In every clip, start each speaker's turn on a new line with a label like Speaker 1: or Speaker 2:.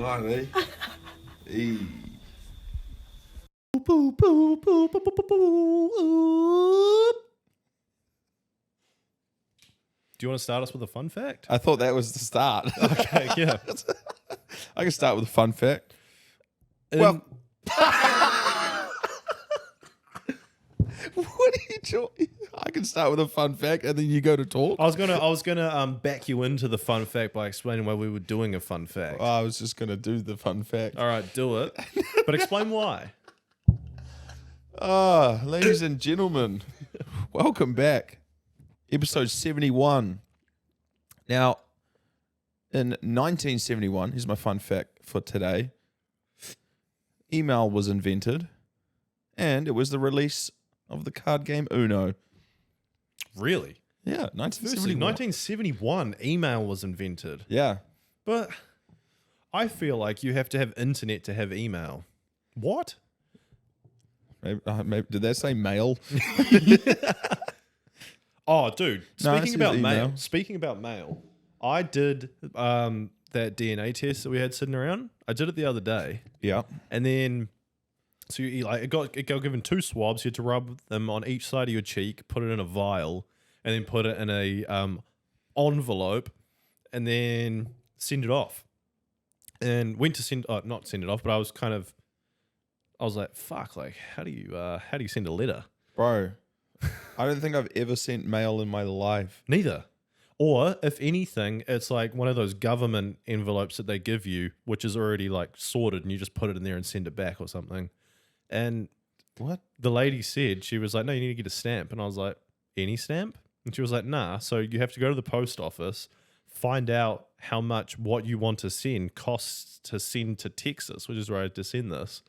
Speaker 1: on, eh? Hey.
Speaker 2: Do you want to start us with a fun fact?
Speaker 1: I thought that was the start.
Speaker 2: Okay, yeah.
Speaker 1: I can start with a fun fact.
Speaker 2: Well,
Speaker 1: What are you talking? I can start with a fun fact, and then you go to talk.
Speaker 2: I was gonna back you into the fun fact by explaining why we were doing a fun fact.
Speaker 1: I was just gonna do the fun fact.
Speaker 2: All right, do it, but explain why.
Speaker 1: Ladies and gentlemen, welcome back. Episode 71. Now, in 1971, here's my fun fact for today. Email was invented, and it was the release of the card game Uno.
Speaker 2: Really?
Speaker 1: Yeah, 1971.
Speaker 2: 1971, email was invented.
Speaker 1: Yeah.
Speaker 2: But I feel like you have to have internet to have email. What?
Speaker 1: Maybe, did that say mail?
Speaker 2: Oh, dude.
Speaker 1: No,
Speaker 2: Speaking
Speaker 1: it
Speaker 2: about
Speaker 1: says
Speaker 2: mail.
Speaker 1: email.
Speaker 2: Speaking about mail, I did that DNA test that we had sitting around. I did it the other day,
Speaker 1: Yeah.
Speaker 2: and then so it got given 2 swabs. You had to rub them on each side of your cheek, put it in a vial, and then put it in a envelope, and then send it off. And went to not send it off, but I was like, fuck, like how do you send a letter?
Speaker 1: Bro, I don't think I've ever sent mail in my life.
Speaker 2: Neither. Or if anything, it's like one of those government envelopes that they give you, which is already like sorted, and you just put it in there and send it back or something. And
Speaker 1: What?
Speaker 2: the lady said, she was like, no, you need to get a stamp. And I was like, any stamp? And she was like, nah. So you have to go to the post office, find out how much what you want to send costs to send to Texas, which is where I had to send this.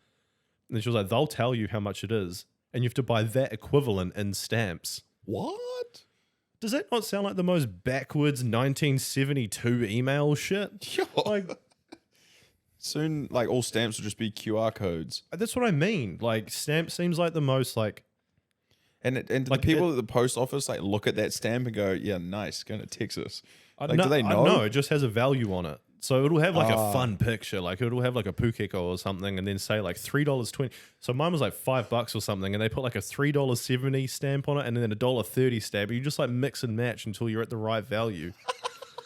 Speaker 2: And then she was like, they'll tell you how much it is. And you have to buy that equivalent in stamps.
Speaker 1: What?
Speaker 2: Does that not sound like the most backwards 1972 email shit? Like,
Speaker 1: Soon, like, all stamps will just be QR codes.
Speaker 2: that's what I mean. Like, stamp seems like the most like,
Speaker 1: And do
Speaker 2: Like,
Speaker 1: the people at the post office like look at that stamp and go, "Yeah, nice, going to Texas." Like,
Speaker 2: no,
Speaker 1: do they know?
Speaker 2: No, it just has a value on it. So it'll have like a fun picture, like it'll have like a Pukeko or something, and then say like $3.20. So mine was like $5 or something, and they put like a $3.70 stamp on it, and then a $1.30 stamp. You just like mix and match until you're at the right value.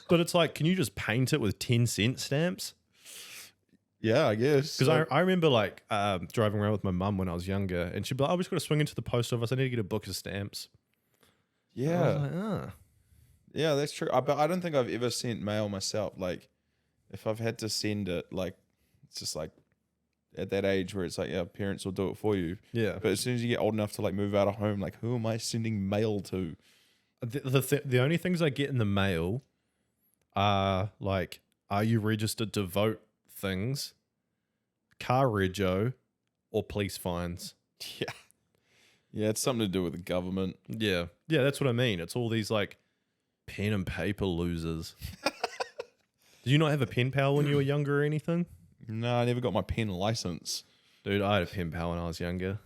Speaker 2: But it's like, can you just paint it with 10-cent stamps?
Speaker 1: Yeah, I guess.
Speaker 2: Because I remember like driving around with my mum when I was younger, and she'd be like, "Oh, we just got to swing into the post office. I need to get a book of stamps."
Speaker 1: Yeah,
Speaker 2: I was like, ah.
Speaker 1: yeah, that's true. But I don't think I've ever sent mail myself. Like, if I've had to send it, like, it's just like at that age where it's like, yeah, parents will do it for you.
Speaker 2: Yeah.
Speaker 1: But as soon as you get old enough to like move out of home, like, who am I sending mail to?
Speaker 2: The only things I get in the mail are like, are you registered to vote things, car rego, or police fines.
Speaker 1: Yeah. Yeah, it's something to do with the government.
Speaker 2: Yeah. Yeah, that's what I mean. It's all these like pen and paper losers. Did you not have a pen pal when you were younger or anything?
Speaker 1: No, I never got my pen license.
Speaker 2: Dude, I had a pen pal when I was younger.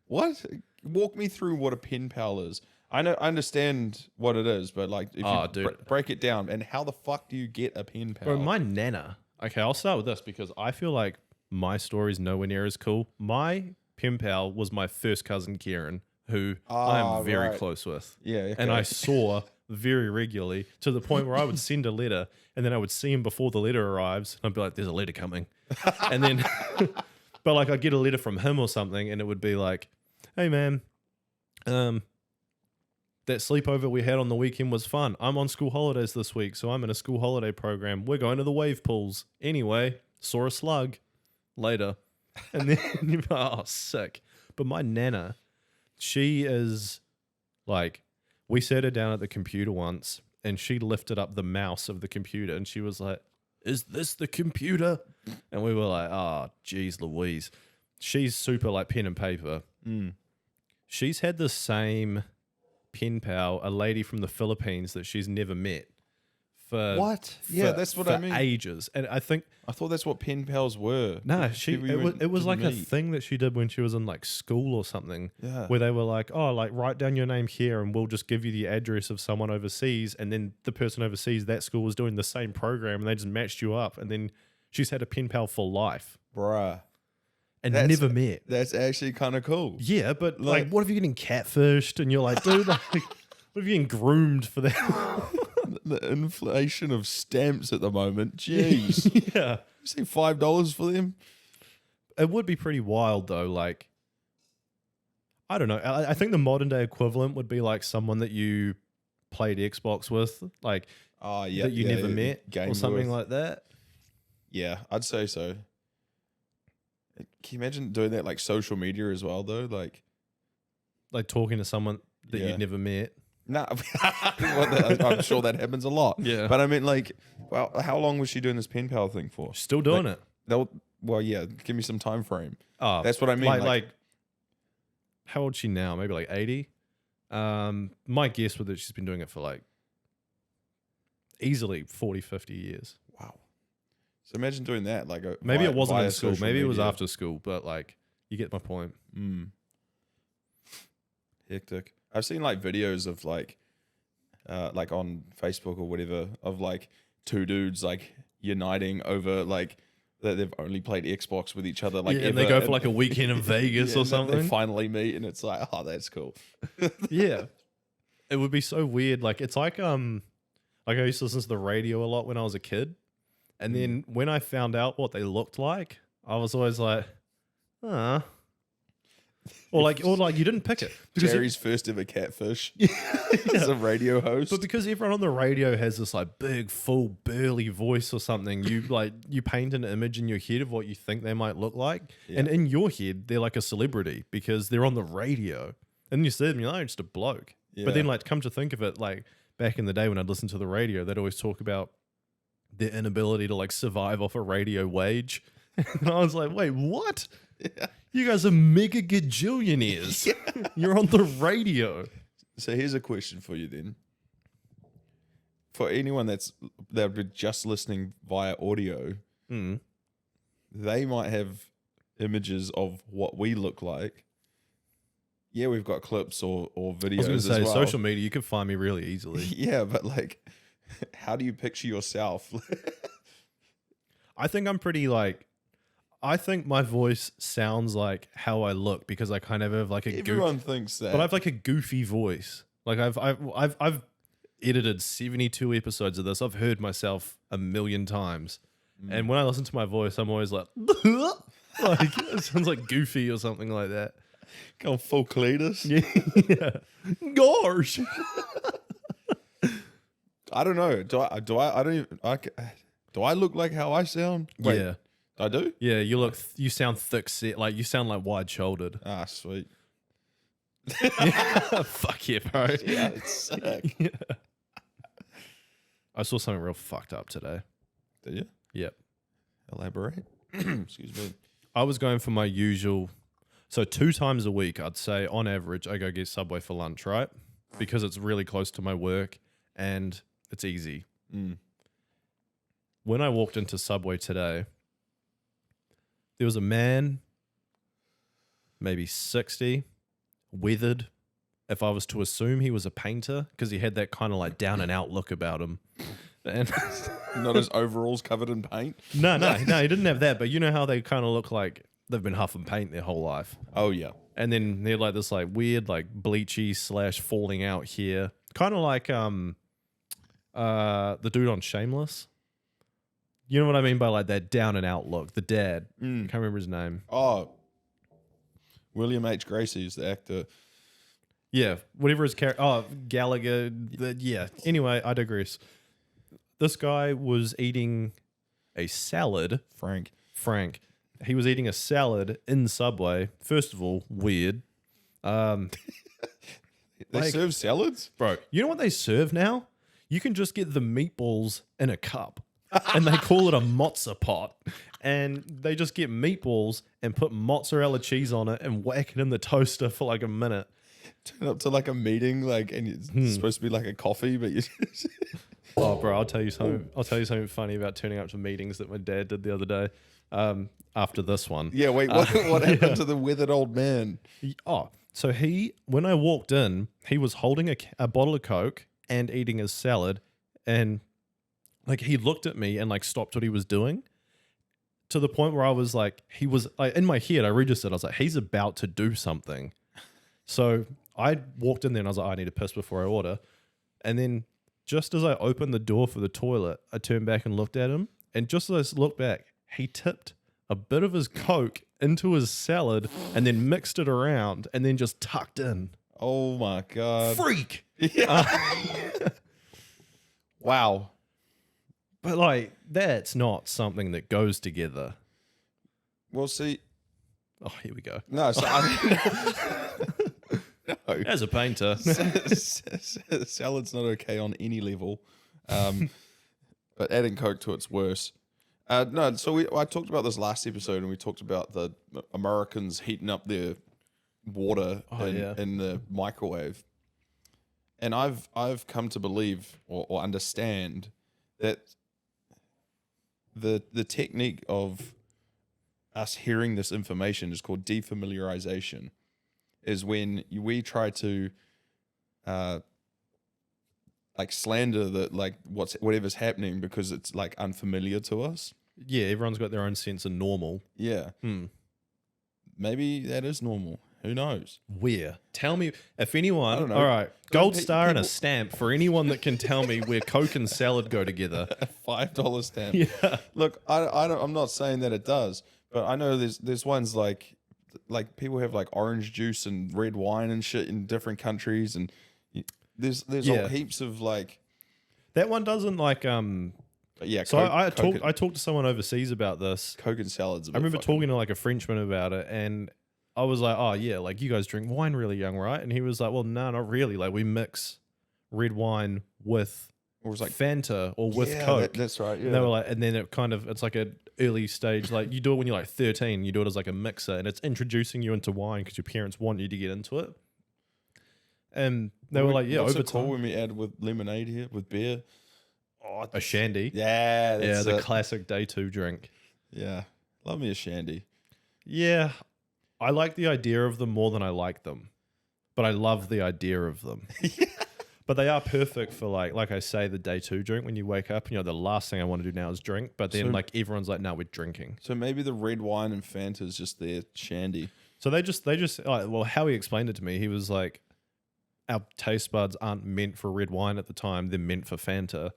Speaker 1: What? Walk me through what a pen pal is. I understand what it is, but like, if you break it down, and how the fuck do you get a pen pal?
Speaker 2: Bro, my nana. Okay, I'll start with this because I feel like my story's nowhere near as cool. My pen pal was my first cousin Kieran, who I am very close with.
Speaker 1: Yeah, okay.
Speaker 2: And I saw very regularly to the point where I would send a letter and then I would see him before the letter arrives. And I'd be like, there's a letter coming. And then, but like I'd get a letter from him or something and it would be like, hey man, that sleepover we had on the weekend was fun. I'm on school holidays this week, so I'm in a school holiday program. We're going to the wave pools. Anyway, saw a slug later. And then you're like, oh, sick. But my nana, she is like, we sat her down at the computer once and she lifted up the mouse of the computer and she was like, is this the computer? And we were like, oh, geez, Louise. She's super like pen and paper. She's had the same pen pal, a lady from the Philippines that she's never met.
Speaker 1: What? Yeah, that's what I mean.
Speaker 2: Ages. And I
Speaker 1: thought that's what pen pals were.
Speaker 2: No, it was like a
Speaker 1: meet.
Speaker 2: thing that she did when she was in like school or something.
Speaker 1: Yeah.
Speaker 2: Where they were like, oh, like write down your name here and we'll just give you the address of someone overseas. And then the person overseas, that school was doing the same program and they just matched you up. And then she's had a pen pal for life
Speaker 1: Bruh.
Speaker 2: and
Speaker 1: That's-
Speaker 2: never met.
Speaker 1: That's actually kind of cool.
Speaker 2: Yeah, but
Speaker 1: Like-
Speaker 2: like, what if you're getting catfished and you're like, dude, like, what if you're getting groomed for that?
Speaker 1: The inflation of stamps at the moment. Jeez.
Speaker 2: Yeah.
Speaker 1: You see $5 for them?
Speaker 2: It would be pretty wild though. Like, I don't know. I think the modern day equivalent would be like someone that you played Xbox with, like
Speaker 1: Oh, yeah.
Speaker 2: that you
Speaker 1: yeah,
Speaker 2: never
Speaker 1: yeah,
Speaker 2: met
Speaker 1: game
Speaker 2: or something
Speaker 1: with.
Speaker 2: like that.
Speaker 1: Yeah, I'd say so. Can you imagine doing that like social media as well, though? Like,
Speaker 2: Like talking to someone that
Speaker 1: Yeah.
Speaker 2: you'd never met.
Speaker 1: nah, I'm sure that happens a lot.
Speaker 2: Yeah.
Speaker 1: But I mean, like, well, how long was she doing this pen pal thing for?
Speaker 2: Still doing it.
Speaker 1: Well, yeah, give me some time frame.
Speaker 2: Oh,
Speaker 1: That's what I mean.
Speaker 2: like, how old is she now? Maybe like 80. My guess would that she's been doing it for like easily 40, 50 years.
Speaker 1: wow. So imagine doing that. Like,
Speaker 2: Maybe it wasn't
Speaker 1: via
Speaker 2: in school.
Speaker 1: social
Speaker 2: Maybe it was
Speaker 1: media.
Speaker 2: after school, but like, you get my point.
Speaker 1: Hectic. I've seen like videos of like on Facebook or whatever of like two dudes like uniting over like that they've only played Xbox with each other. Like,
Speaker 2: Yeah, and they
Speaker 1: ever,
Speaker 2: go for like a weekend in Vegas
Speaker 1: yeah,
Speaker 2: or
Speaker 1: and then They
Speaker 2: something.
Speaker 1: finally meet, and it's like, oh, that's cool.
Speaker 2: Yeah. It would be so weird. Like it's like I used to listen to the radio a lot when I was a kid. And then when I found out what they looked like, I was always like, ah. Or like you didn't pick it. Because
Speaker 1: Jerry's first ever catfish as a radio host.
Speaker 2: but because everyone on the radio has this like big, full, burly voice or something, you paint an image in your head of what you think they might look like.
Speaker 1: Yeah.
Speaker 2: And in your head, they're like a celebrity because they're on the radio. And then you see them, you're like, just a bloke.
Speaker 1: Yeah.
Speaker 2: But then like come to think of it, like back in the day when I'd listen to the radio, they'd always talk about their inability to like survive off a radio wage. And I was like, wait, what?
Speaker 1: Yeah.
Speaker 2: You guys are mega gajillionaires. You're on the radio.
Speaker 1: So here's a question for you then. For anyone that would be just listening via audio,
Speaker 2: Mm.
Speaker 1: they might have images of what we look like. Yeah, we've got clips or videos
Speaker 2: I was going to say,
Speaker 1: as well.
Speaker 2: social media, you can find me really easily.
Speaker 1: Yeah, but like, how do you picture yourself?
Speaker 2: I think I'm pretty like, I think my voice sounds like how I look because I kind of have like a
Speaker 1: Everyone thinks that.
Speaker 2: but I've like a goofy voice. Like I've edited 72 episodes of this. I've heard myself a million times. And when I listen to my voice, I'm always like, like it sounds like Goofy or something like that.
Speaker 1: Going full Cletus.
Speaker 2: Yeah. Gosh.
Speaker 1: I don't know. Do I look like how I sound? Wait,
Speaker 2: Yeah.
Speaker 1: I do?
Speaker 2: Yeah, you sound thick set, like you sound like wide shouldered.
Speaker 1: Ah, sweet.
Speaker 2: Fuck yeah, bro.
Speaker 1: Yeah, it's sick.
Speaker 2: I saw something real fucked up today.
Speaker 1: Did you?
Speaker 2: Yep.
Speaker 1: Elaborate. Excuse me.
Speaker 2: I was going for my usual. So 2 times a week, I'd say on average, I go get Subway for lunch, right? Because it's really close to my work and it's easy.
Speaker 1: Mm.
Speaker 2: When I walked into Subway today, there was a man, maybe 60, weathered. If I was to assume he was a painter, because he had that kind of like down and out look about him. And
Speaker 1: Not his overalls covered in paint.
Speaker 2: no, he didn't have that. But you know how they kind of look like they've been huffing paint their whole life.
Speaker 1: Oh yeah.
Speaker 2: And then they're like this like weird, like bleachy / falling out here. Kind of like the dude on Shameless. You know what I mean by like that down and out look. The dad. Can't remember his name.
Speaker 1: Oh, William H. Gracie is the actor.
Speaker 2: Yeah, whatever his character. Oh, Gallagher. Yeah. Anyway, I digress. This guy was eating a salad. Frank. He was eating a salad in Subway. First of all, weird.
Speaker 1: They
Speaker 2: Like-
Speaker 1: serve salads?
Speaker 2: Bro, you know what they serve now? You can just get the meatballs in a cup. And they call it a mozza pot. And they just get meatballs and put mozzarella cheese on it and whack it in the toaster for like a minute.
Speaker 1: Turn up to like a meeting, like, and it's supposed to be like a coffee, but you just
Speaker 2: Oh, bro, I'll tell you something. I'll tell you something funny about turning up to meetings that my dad did the other day. After this one.
Speaker 1: Yeah, wait, what happened to the withered old man?
Speaker 2: Oh, so when I walked in, he was holding a bottle of Coke and eating his salad, and like he looked at me and like stopped what he was doing, to the point where I was like, he was like, in my head, I registered. I was like, he's about to do something. So I walked in there and I was like, I need to piss before I order. And then just as I opened the door for the toilet, I turned back and looked at him. And just as I looked back, he tipped a bit of his Coke into his salad and then mixed it around and then just tucked in.
Speaker 1: Oh my God.
Speaker 2: Freak.
Speaker 1: Wow.
Speaker 2: But like, that's not something that goes together.
Speaker 1: Well, see.
Speaker 2: Oh, here we go.
Speaker 1: No, so no.
Speaker 2: As a painter.
Speaker 1: Salad's not okay on any level. But adding Coke to it's worse. No, so I talked about this last episode, and we talked about the Americans heating up their water in the microwave. And I've come to believe or understand that the technique of us hearing this information is called defamiliarization. Is when we try to like slander whatever's happening because it's like unfamiliar to us.
Speaker 2: Yeah, everyone's got their own sense of normal.
Speaker 1: Yeah. Maybe that is normal. Who knows?
Speaker 2: Where? Tell me if anyone.
Speaker 1: I don't know.
Speaker 2: All right, gold star and a stamp for anyone that can tell me where Coke and salad go together.
Speaker 1: $5 stamp.
Speaker 2: Yeah.
Speaker 1: Look, I'm not saying that it does, but I know there's ones like people have like orange juice and red wine and shit in different countries, and there's all heaps of like
Speaker 2: that one doesn't like
Speaker 1: yeah.
Speaker 2: So I talked to someone overseas about this.
Speaker 1: Coke and salads.
Speaker 2: I remember talking to like a Frenchman about it, and I was like, oh yeah, like you guys drink wine really young, right? And he was like, well, no, not really. Like we mix red wine with like Fanta or with Coke.
Speaker 1: That's right. Yeah.
Speaker 2: And they were like, and then it's like a early stage, like you do it when you're like 13, you do it as like a mixer, and it's introducing you into wine because your parents want you to get into it. And they were like, yeah,
Speaker 1: what's
Speaker 2: over
Speaker 1: it called
Speaker 2: time.
Speaker 1: when we add with lemonade here with beer?
Speaker 2: Oh, a shandy.
Speaker 1: Yeah, that's
Speaker 2: the
Speaker 1: it.
Speaker 2: classic day two drink.
Speaker 1: Yeah, love me a shandy.
Speaker 2: Yeah, I like the idea of them more than I like them, but I love the idea of them. But they are perfect for like I say, the day two drink when you wake up. You know, the last thing I want to do now is drink, but then like everyone's like, no, we're drinking.
Speaker 1: So maybe the red wine and Fanta is just their shandy.
Speaker 2: So they just well, how he explained it to me, he was like, our taste buds aren't meant for red wine at the time; they're meant for Fanta.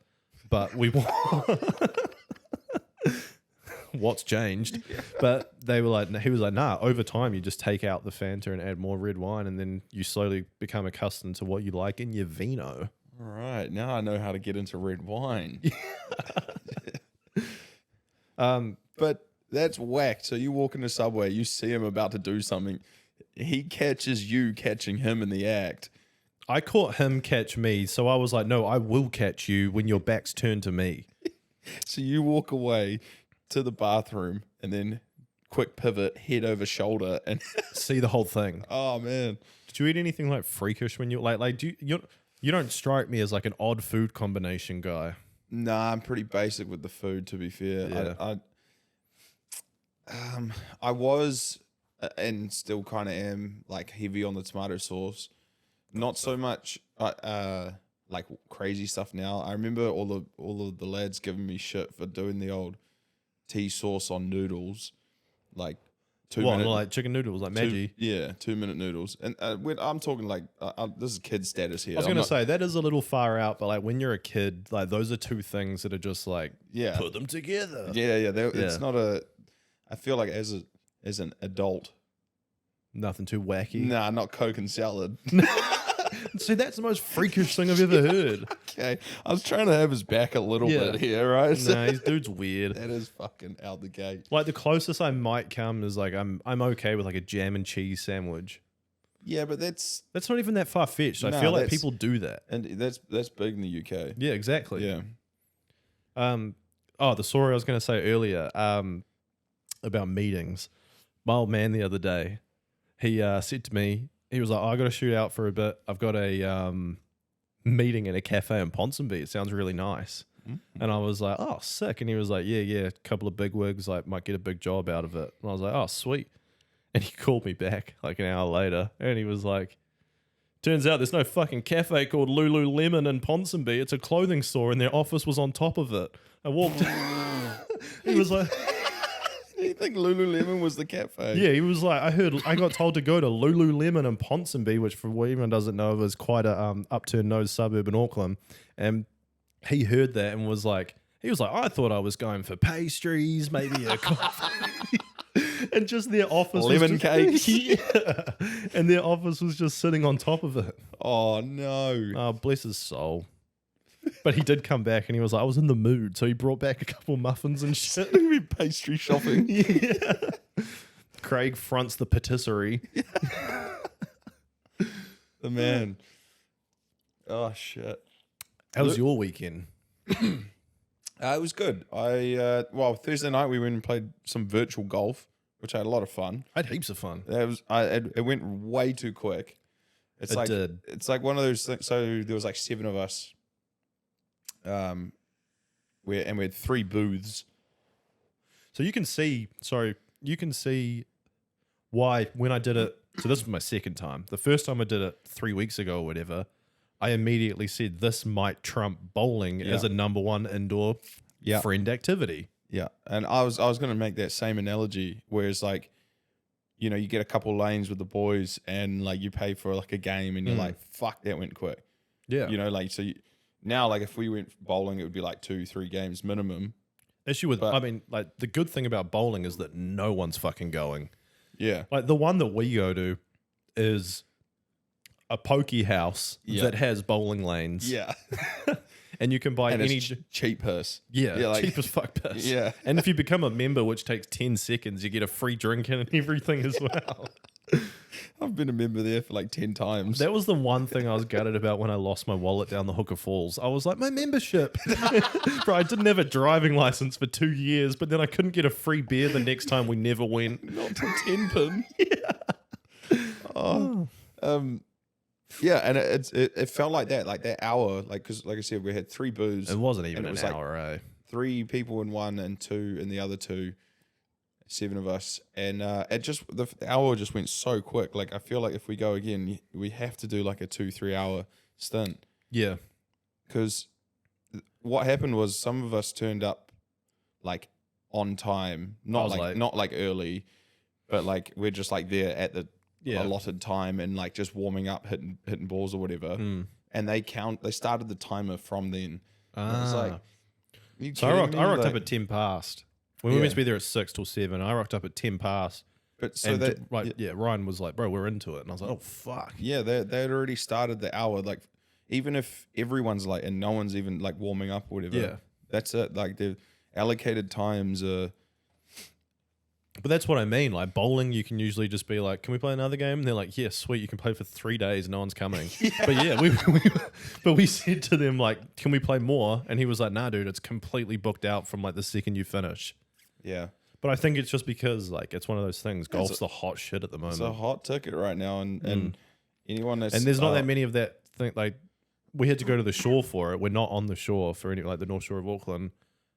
Speaker 2: But we want what's changed? Yeah. But they were like, he was like, nah. Over time, you just take out the Fanta and add more red wine, and then you slowly become accustomed to what you like in your vino.
Speaker 1: All right, now I know how to get into red wine. But that's whack. So you walk in the subway, you see him about to do something, he catches you catching him in the act.
Speaker 2: I caught him catch me, so I was like, no, I will catch you when your back's turned to me.
Speaker 1: So you walk away to the bathroom and then quick pivot, head over shoulder, and
Speaker 2: see the whole thing.
Speaker 1: Oh man,
Speaker 2: did you eat anything like freakish when you like? Do you don't strike me as like an odd food combination guy?
Speaker 1: Nah, I'm pretty basic with the food. To be fair,
Speaker 2: yeah.
Speaker 1: I was and still kind of am like heavy on the tomato sauce. Not so much like crazy stuff now. I remember all of the lads giving me shit for doing the old tea sauce on noodles, like 2 minute,
Speaker 2: like chicken noodles, like Maggi.
Speaker 1: 2-minute noodles. And I'm talking like this is kid status here.
Speaker 2: I was gonna say that is a little far out, but like when you're a kid, like those are two things that are just like put them together.
Speaker 1: Yeah. It's not a. I feel like as an adult,
Speaker 2: nothing too wacky.
Speaker 1: Nah, not Coke and salad.
Speaker 2: See, that's the most freakish thing I've ever heard.
Speaker 1: Okay, I was trying to have his back a little bit here, right?
Speaker 2: Nah, his dude's weird.
Speaker 1: That is fucking out the gate.
Speaker 2: Like the closest I might come is like I'm okay with like a jam and cheese sandwich.
Speaker 1: Yeah, but that's
Speaker 2: not even that far fetched. I feel like people do that,
Speaker 1: and that's big in the UK.
Speaker 2: Yeah, exactly.
Speaker 1: Yeah.
Speaker 2: The story I was going to say earlier about meetings. My old man the other day, he said to me, he was like, I got to shoot out for a bit. I've got a meeting in a cafe in Ponsonby. It sounds really nice. Mm-hmm. And I was like, oh, sick. And he was like, yeah, a couple of big wigs like might get a big job out of it. And I was like, oh, sweet. And he called me back like an hour later, and he was like, turns out there's no fucking cafe called Lululemon in Ponsonby. It's a clothing store, and their office was on top of it. I walked. He was like,
Speaker 1: You think Lululemon was the cafe?
Speaker 2: Yeah, he was like, I got told to go to Lululemon in Ponsonby, which for anyone doesn't know is quite a upturned nose suburb in Auckland. And he heard that and was like, I thought I was going for pastries, maybe a coffee. And just their office
Speaker 1: Lemon
Speaker 2: was
Speaker 1: cakes.
Speaker 2: Yeah. And their office was just sitting on top of it.
Speaker 1: Oh no.
Speaker 2: Oh, bless his soul. But he did come back and he was like, I was in the mood. So he brought back a couple muffins and shit.
Speaker 1: Pastry shopping.
Speaker 2: Yeah. Craig fronts the patisserie.
Speaker 1: The man. Oh shit.
Speaker 2: How was your weekend?
Speaker 1: It was good. Thursday night we went and played some virtual golf, which I had a lot of fun.
Speaker 2: I had heaps of fun.
Speaker 1: It went way too quick. It's like one of those things. So there was like 7 of us. We had 3 booths.
Speaker 2: So you can see why when I did it. So this was my second time. The first time I did it 3 weeks ago or whatever, I immediately said this might trump bowling as a number 1 indoor friend activity.
Speaker 1: Yeah, and I was going to make that same analogy, whereas like, you know, you get a couple lanes with the boys and like you pay for like a game and you're like, fuck, that went quick.
Speaker 2: Yeah,
Speaker 1: you know, like now like if we went bowling, it would be like 2-3 games minimum.
Speaker 2: Like the good thing about bowling is that no one's fucking going.
Speaker 1: Yeah,
Speaker 2: like the one that we go to is a pokey house that has bowling lanes.
Speaker 1: Yeah.
Speaker 2: And you can buy any
Speaker 1: cheap purse.
Speaker 2: Yeah, like, cheap as fuck purse.
Speaker 1: Yeah.
Speaker 2: And if you become a member, which takes 10 seconds, you get a free drink and everything as well.
Speaker 1: I've been a member there for like 10 times.
Speaker 2: That was the one thing I was gutted about when I lost my wallet down the Hooker Falls. I was like, my membership. Bro, I didn't have a driving license for 2 years, but then I couldn't get a free beer the next time we never went.
Speaker 1: Not to 10 pin.
Speaker 2: Yeah.
Speaker 1: Yeah, and it felt like that hour, like, because like I said, we had 3 booths.
Speaker 2: It wasn't even
Speaker 1: an
Speaker 2: hour, eh?
Speaker 1: 3 people in one and 2 in the other 2, 7 of us, and the hour just went so quick. Like I feel like if we go again, we have to do like a 2-3 hour stint.
Speaker 2: Yeah,
Speaker 1: because what happened was some of us turned up like on time, not like early, but like we're just like there at the allotted time and like just warming up, hitting balls or whatever. And they started the timer from then. And it was like,
Speaker 2: so I rocked up at 10 past. When we were meant to be there at 6 till 7, I rocked up at 10 past.
Speaker 1: But so that
Speaker 2: Ryan was like, bro, we're into it. And I was like, oh fuck.
Speaker 1: Yeah, they had already started the hour. Like even if everyone's like and no one's even like warming up or whatever, that's it. Like the allocated times are.
Speaker 2: But that's what I mean. Like bowling, you can usually just be like, "Can we play another game?" And they're like, "Yeah, sweet. You can play for 3 days. No one's coming." But we said to them like, "Can we play more?" And he was like, "Nah, dude, it's completely booked out from like the second you finish."
Speaker 1: Yeah.
Speaker 2: But I think it's just because like it's one of those things. Golf's the hot shit at the moment.
Speaker 1: It's a hot ticket right now, and anyone that's
Speaker 2: there's not that many of that thing. Like we had to go to the shore for it. We're not on the shore for any like the North Shore of Auckland.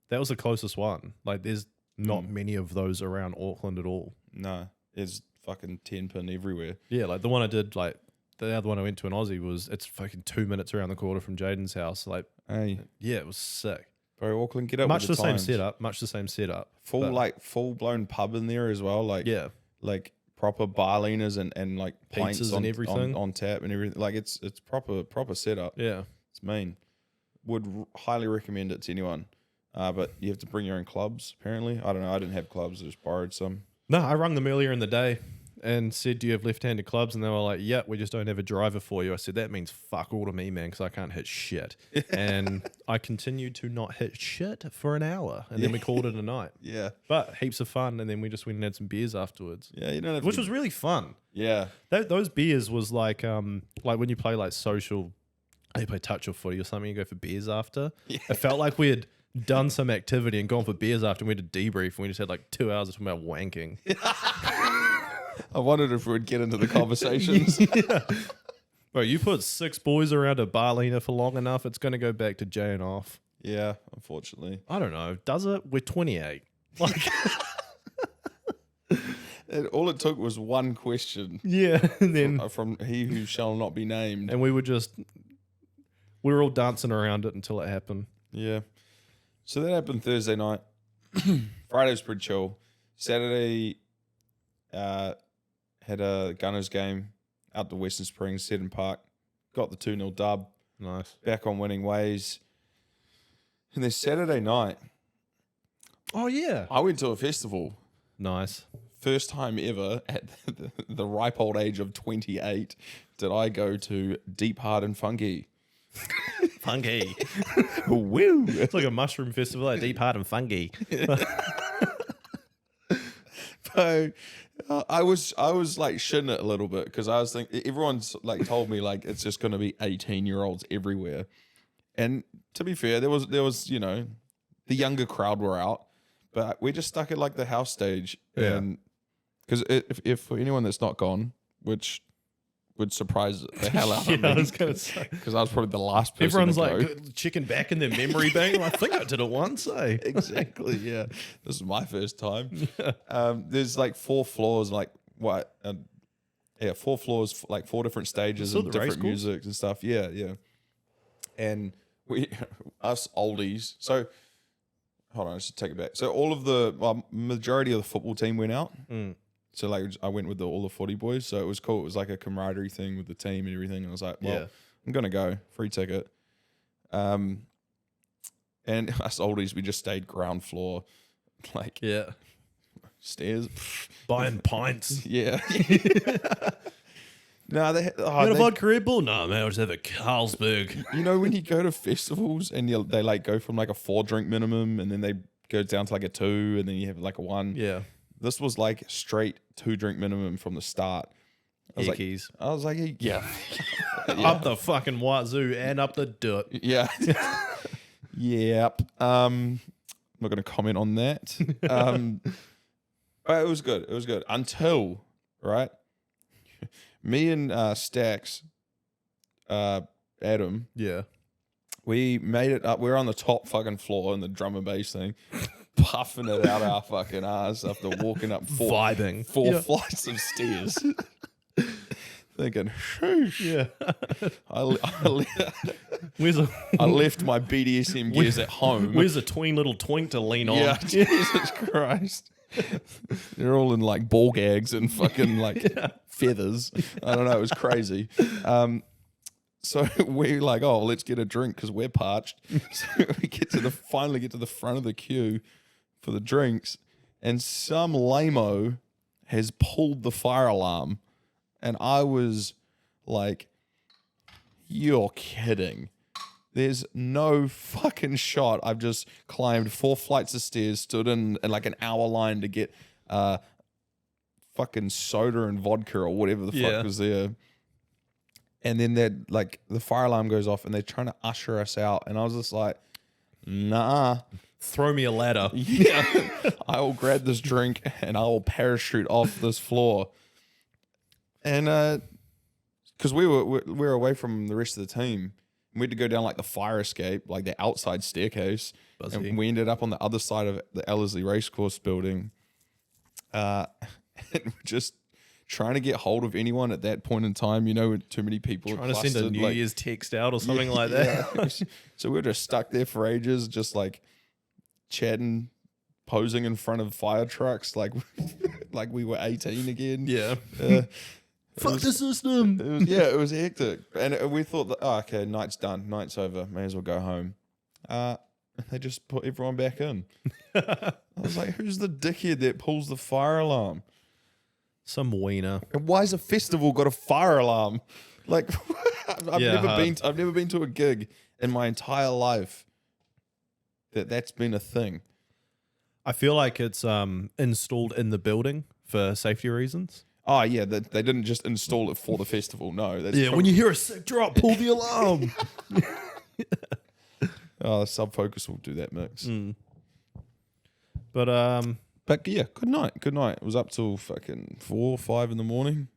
Speaker 2: That was the closest one. Like there's not many of those around Auckland at all.
Speaker 1: No, there's fucking 10 pin everywhere.
Speaker 2: Yeah, like the one I did, like the other one I went to in Aussie it's fucking 2 minutes around the corner from Jaden's house. Like,
Speaker 1: hey,
Speaker 2: yeah, it was sick.
Speaker 1: Bro, Auckland, get up.
Speaker 2: Much
Speaker 1: with
Speaker 2: the
Speaker 1: times.
Speaker 2: same setup.
Speaker 1: Full blown pub in there as well. Like,
Speaker 2: yeah,
Speaker 1: like proper barleaners and like
Speaker 2: pizzas and everything
Speaker 1: on tap and everything. Like it's proper setup.
Speaker 2: Yeah,
Speaker 1: it's mean. Would highly recommend it to anyone. But you have to bring your own clubs, apparently. I don't know. I didn't have clubs. I just borrowed some.
Speaker 2: No, I rung them earlier in the day and said, "Do you have left-handed clubs?" And they were like, "Yeah, we just don't have a driver for you." I said, "That means fuck all to me, man, because I can't hit shit." And I continued to not hit shit for an hour. And then we called it a night.
Speaker 1: Yeah.
Speaker 2: But heaps of fun. And then we just went and had some beers afterwards.
Speaker 1: Yeah, you don't have
Speaker 2: which was really fun.
Speaker 1: Yeah.
Speaker 2: Those beers was like when you play like social, you play touch or footy or something, you go for beers after. Yeah. It felt like we had done some activity and gone for beers after, and we had a debrief and we just had like 2 hours talking about wanking.
Speaker 1: I wondered if we would get into the conversations.
Speaker 2: Yeah. Bro, you put 6 boys around a barleaner for long enough, it's going to go back to J and off.
Speaker 1: Yeah, unfortunately.
Speaker 2: I don't know. Does it? We're 28. Like,
Speaker 1: and all it took was one question.
Speaker 2: Yeah, and then
Speaker 1: from he who shall not be named,
Speaker 2: and we were all dancing around it until it happened.
Speaker 1: Yeah. So that happened Thursday night. Friday was pretty chill. Saturday, had a Gunners game out to Western Springs, Seddon Park. Got the 2-0 dub.
Speaker 2: Nice.
Speaker 1: Back on winning ways. And then Saturday night,
Speaker 2: Oh, yeah.
Speaker 1: I went to a festival.
Speaker 2: Nice.
Speaker 1: First time ever at the ripe old age of 28 did I go to Deep Hard and Funky.
Speaker 2: Funky.
Speaker 1: Woo!
Speaker 2: It's like a mushroom festival at Deep Hard and Funky.
Speaker 1: So I was like shitting it a little bit because I was thinking everyone's like told me like it's just going to be 18-year-olds everywhere, and to be fair, there was the younger crowd were out, but we just stuck at like the house stage, and because if for anyone that's not gone, which would surprise the hell out of me.
Speaker 2: I was going to say.
Speaker 1: Because I was probably the last person
Speaker 2: Everyone's
Speaker 1: to
Speaker 2: like
Speaker 1: go.
Speaker 2: checking back in their memory bank. I think I did it once, eh?
Speaker 1: Exactly, yeah. This is my first time. There's like 4 floors, like what? 4 floors, like 4 different stages
Speaker 2: Still
Speaker 1: and
Speaker 2: the race
Speaker 1: different
Speaker 2: course?
Speaker 1: music and stuff. Yeah, yeah. And us oldies. So, hold on, I should take it back. So all of the majority of the football team went out.
Speaker 2: Mm.
Speaker 1: So like I went with all the footy boys. So it was cool. It was like a camaraderie thing with the team and everything. And I was like, well, I'm gonna go, free ticket. And us oldies, we just stayed ground floor, like stairs,
Speaker 2: Buying pints.
Speaker 1: yeah. No,
Speaker 2: You got a vodka Red Bull? No, man, I'll just have a Carlsberg.
Speaker 1: you know when you go to festivals and they like go from like a 4 drink minimum and then they go down to like a 2 and then you have like a 1.
Speaker 2: Yeah.
Speaker 1: This was like straight 2 drink minimum from the start. I was like, yeah.
Speaker 2: Up the fucking wazoo and up the dirt.
Speaker 1: Yeah. Yep. I'm not going to comment on that. But it was good. It was good until, right? Me and Stax, Adam,
Speaker 2: Yeah.
Speaker 1: we made it up. We were on the top fucking floor in the drum and bass thing, puffing it out our fucking ass after walking up 4
Speaker 2: Vibing.
Speaker 1: flights of stairs. Thinking, shoosh.
Speaker 2: Yeah.
Speaker 1: I
Speaker 2: Where's
Speaker 1: left my BDSM gears at home.
Speaker 2: Where's a tween little twink to lean on?
Speaker 1: Yeah, Jesus Christ. They're all in like ball gags and fucking like feathers. I don't know. It was crazy. So we're like, oh, let's get a drink because we're parched. So we finally get to the front of the queue for the drinks, and some lame-o has pulled the fire alarm, and I was like, you're kidding. There's no fucking shot. I've just climbed 4 flights of stairs, stood in like an hour line to get fucking soda and vodka or whatever the fuck was there. And then the fire alarm goes off and they're trying to usher us out. And I was just like, nah.
Speaker 2: Throw me a ladder.
Speaker 1: Yeah. I will grab this drink and I will parachute off this floor. And because we were away from the rest of the team. We had to go down like the fire escape, like the outside staircase.
Speaker 2: Buzzy.
Speaker 1: And we ended up on the other side of the Ellerslie Racecourse building. And we're just trying to get hold of anyone at that point in time, too many people
Speaker 2: Trying to send a New Year's text out or something like that.
Speaker 1: Yeah. So we were just stuck there for ages, just like chatting, posing in front of fire trucks, like we were 18 again.
Speaker 2: Yeah.
Speaker 1: Fuck
Speaker 2: the system.
Speaker 1: It was hectic. And we thought, okay, night's done. Night's over. May as well go home. They just put everyone back in. I was like, who's the dickhead that pulls the fire alarm?
Speaker 2: Some wiener.
Speaker 1: And why's a festival got a fire alarm? Like, I've never been to a gig in my entire life that's been a thing.
Speaker 2: I feel like it's installed in the building for safety reasons.
Speaker 1: Oh yeah, they didn't just install it for the festival. No, that's
Speaker 2: When you hear a sick drop, pull the alarm.
Speaker 1: the Subfocus will do that mix.
Speaker 2: But
Speaker 1: yeah, good night. It was up till fucking 4 or 5 in the morning,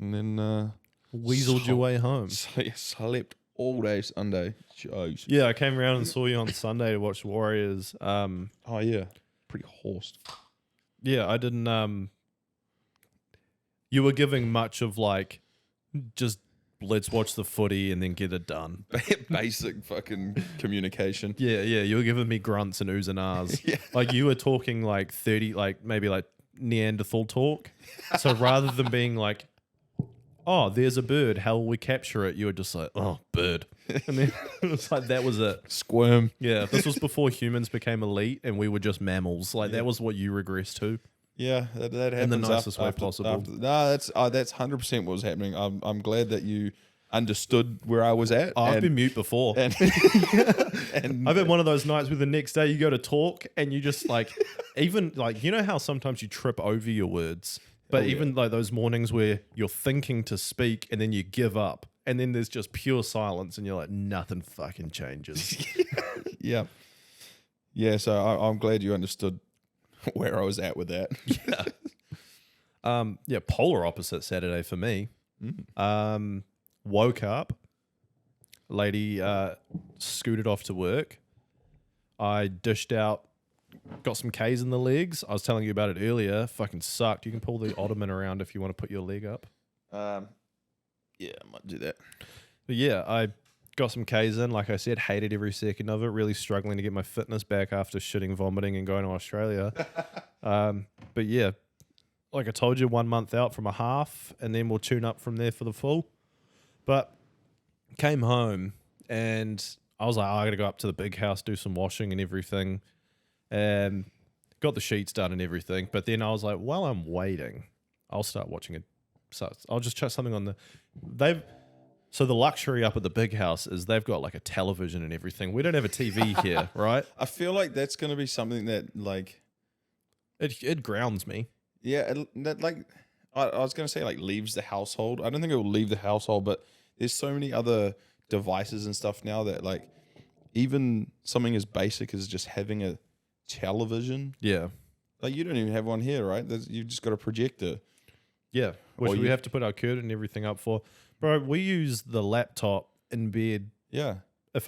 Speaker 1: and then
Speaker 2: weaseled your way home.
Speaker 1: Slept all day Sunday. Jeez.
Speaker 2: Yeah, I came around and saw you on Sunday to watch Warriors.
Speaker 1: Oh yeah, pretty horsed.
Speaker 2: Yeah, I didn't. You were giving much of like just let's watch the footy and then get it done.
Speaker 1: Basic fucking communication.
Speaker 2: Yeah, you were giving me grunts and oohs and ahs.
Speaker 1: Yeah.
Speaker 2: Like you were talking like 30, like maybe like Neanderthal talk. So rather than being like, oh, there's a bird, how will we capture it? You were just like, oh, bird. And then it was like, that was it.
Speaker 1: Squirm.
Speaker 2: Yeah, this was before humans became elite and we were just mammals. Like that was what you regressed to.
Speaker 1: Yeah, that happens
Speaker 2: in the nicest way possible.
Speaker 1: No, that's 100% what was happening. I'm glad that you understood where I was at.
Speaker 2: Oh, I've been mute before.
Speaker 1: and
Speaker 2: I've had one of those nights where the next day you go to talk and you just like, even like, you know how sometimes you trip over your words, but even like those mornings where you're thinking to speak and then you give up and then there's just pure silence and you're like, nothing fucking changes.
Speaker 1: Yeah. Yeah, so I'm glad you understood where I was at with that.
Speaker 2: Yeah, polar opposite Saturday for me. Woke up, lady scooted off to work. I dished out, got some K's in the legs. I was telling you about it earlier. Fucking sucked. You can pull the ottoman around if you want to put your leg up.
Speaker 1: Yeah, I might do that.
Speaker 2: But yeah, I got some K's in. Like I said, hated every second of it. Really struggling to get my fitness back after shitting, vomiting, and going to Australia. But yeah, like I told you, 1 month out from a half, and then we'll tune up from there for the full. But came home, and I was like, oh, I got to go up to the big house, do some washing and everything. And got the sheets done and everything. But then I was like, while I'm waiting, I'll start watching it. So I'll just check something on the... So the luxury up at the big house is they've got like a television and everything. We don't have a TV here, right?
Speaker 1: I feel like that's going to be something that like...
Speaker 2: It grounds me.
Speaker 1: Yeah, that like... I was going to say like leaves the household. I don't think it will leave the household, but there's so many other devices and stuff now that like even something as basic as just having a television.
Speaker 2: Yeah.
Speaker 1: Like you don't even have one here, right? You've just got a projector.
Speaker 2: Yeah, which we have to put our curtain and everything up for. Bro, we use the laptop in bed.
Speaker 1: Yeah.
Speaker 2: If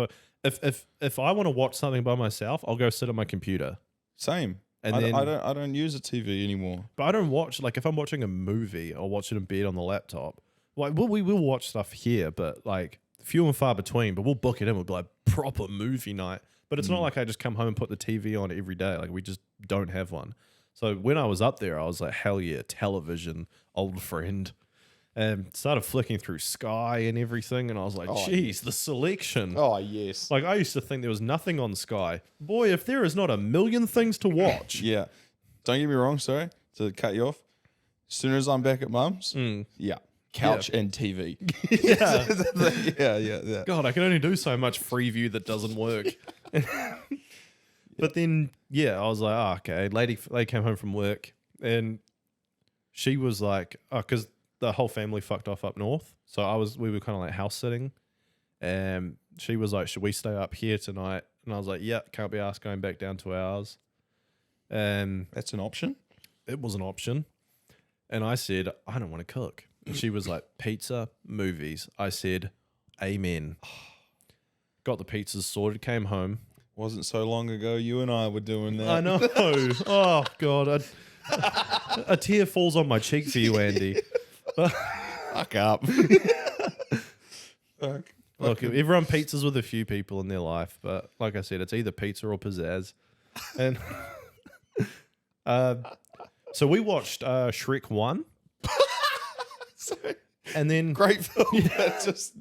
Speaker 2: I want to watch something by myself, I'll go sit on my computer.
Speaker 1: Same.
Speaker 2: And
Speaker 1: I don't use a TV anymore.
Speaker 2: But I don't watch, like if I'm watching a movie, I'll watch it in bed on the laptop. Like we will watch stuff here, but like few and far between. But we'll book it in. We'll be like proper movie night. But it's not like I just come home and put the TV on every day. Like we just don't have one. So when I was up there, I was like, hell yeah, television, old friend. And started flicking through Sky and everything. And I was like, geez, the selection.
Speaker 1: Oh, yes.
Speaker 2: Like I used to think there was nothing on Sky. Boy, if there is not a million things to watch.
Speaker 1: Yeah. Don't get me wrong, sorry to cut you off. As soon as I'm back at mum's, yeah. Couch and TV. Yeah.
Speaker 2: God, I can only do so much Freeview that doesn't work. But then, yeah, I was like, oh, okay. Lady came home from work and she was like, because the whole family fucked off up north. So we were kind of like house sitting. And she was like, should we stay up here tonight? And I was like, yeah, can't be asked going back down to ours. And
Speaker 1: that's an option?
Speaker 2: It was an option. And I said, I don't want to cook. And she was like, pizza, movies. I said, amen. Got the pizzas sorted, came home.
Speaker 1: Wasn't so long ago you and I were doing that.
Speaker 2: I know. Oh, God. A tear falls on my cheek for you, Andy.
Speaker 1: Fuck up. Fuck.
Speaker 2: Look, everyone pizzas with a few people in their life. But like I said, it's either pizza or pizzazz. And so we watched Shrek 1. And then
Speaker 1: great film. That's just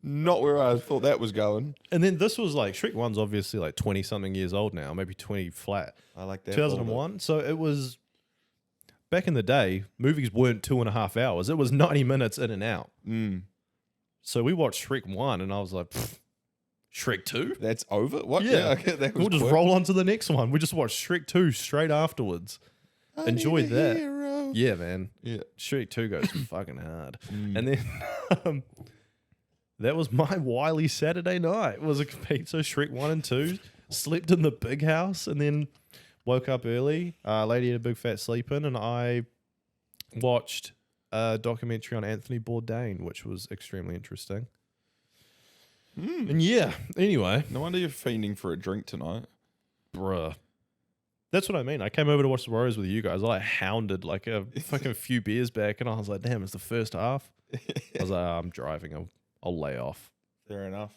Speaker 1: not where I thought that was going.
Speaker 2: And then this was like Shrek 1's obviously like 20 something years old now, maybe 20 flat.
Speaker 1: I like that.
Speaker 2: 2001. So it was back in the day, movies weren't 2.5 hours. It was 90 minutes in and out. So we watched Shrek 1 and I was like, Shrek 2?
Speaker 1: That's over? What?
Speaker 2: Yeah.
Speaker 1: Okay, that was
Speaker 2: we'll just roll on to the next one. We just watched Shrek 2 straight afterwards. Enjoyed that.
Speaker 1: Hero.
Speaker 2: Yeah, man.
Speaker 1: Yeah.
Speaker 2: Shrek 2 goes fucking hard. And then that was my wily Saturday night. It was a pizza, Shrek 1 and 2. Slept in the big house and then woke up early. Lady had a big fat sleep in and I watched a documentary on Anthony Bourdain, which was extremely interesting. And yeah, anyway.
Speaker 1: No wonder you're fiending for a drink tonight.
Speaker 2: Bruh. That's what I mean. I came over to watch the Warriors with you guys. I like hounded like a fucking few beers back, and I was like, damn, it's the first half. I was like, I'm driving. I'll lay off.
Speaker 1: Fair enough.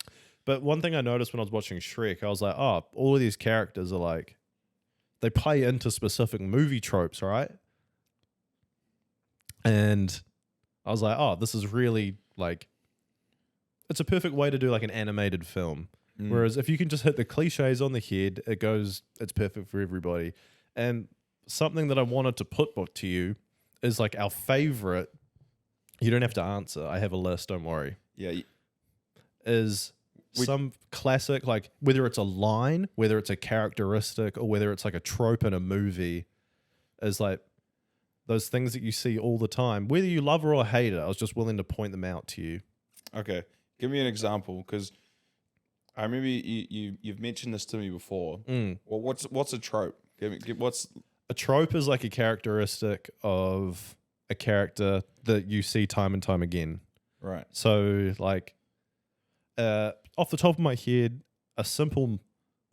Speaker 2: But one thing I noticed when I was watching Shrek, I was like, oh, all of these characters are like, they play into specific movie tropes, right? And I was like, oh, this is really like, it's a perfect way to do like an animated film. Whereas if you can just hit the cliches on the head, it's perfect for everybody. And something that I wanted to put to you is like our favorite, you don't have to answer. I have a list, don't worry.
Speaker 1: Yeah.
Speaker 2: Is some classic, like whether it's a line, whether it's a characteristic, or whether it's like a trope in a movie, is like those things that you see all the time. Whether you love or hate it, I was just willing to point them out to you.
Speaker 1: Okay. Give me an example, because I remember you've mentioned this to me before. Well, what's a trope? What's
Speaker 2: a trope? Is like a characteristic of a character that you see time and time again.
Speaker 1: Right.
Speaker 2: So, like, off the top of my head, a simple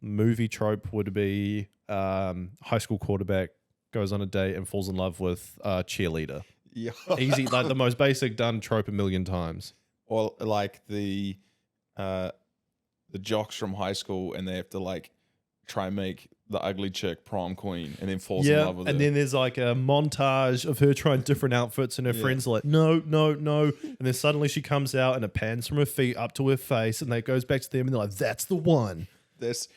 Speaker 2: movie trope would be high school quarterback goes on a date and falls in love with a cheerleader.
Speaker 1: Yeah.
Speaker 2: Easy, like the most basic done trope a million times.
Speaker 1: Or like the jocks from high school, and they have to like try and make the ugly chick prom queen, and then falls in love with her.
Speaker 2: And then there's like a montage of her trying different outfits, and her friends are like, no, no, no. And then suddenly she comes out and it pans from her feet up to her face, and it goes back to them, and they're like, that's the one.
Speaker 1: What's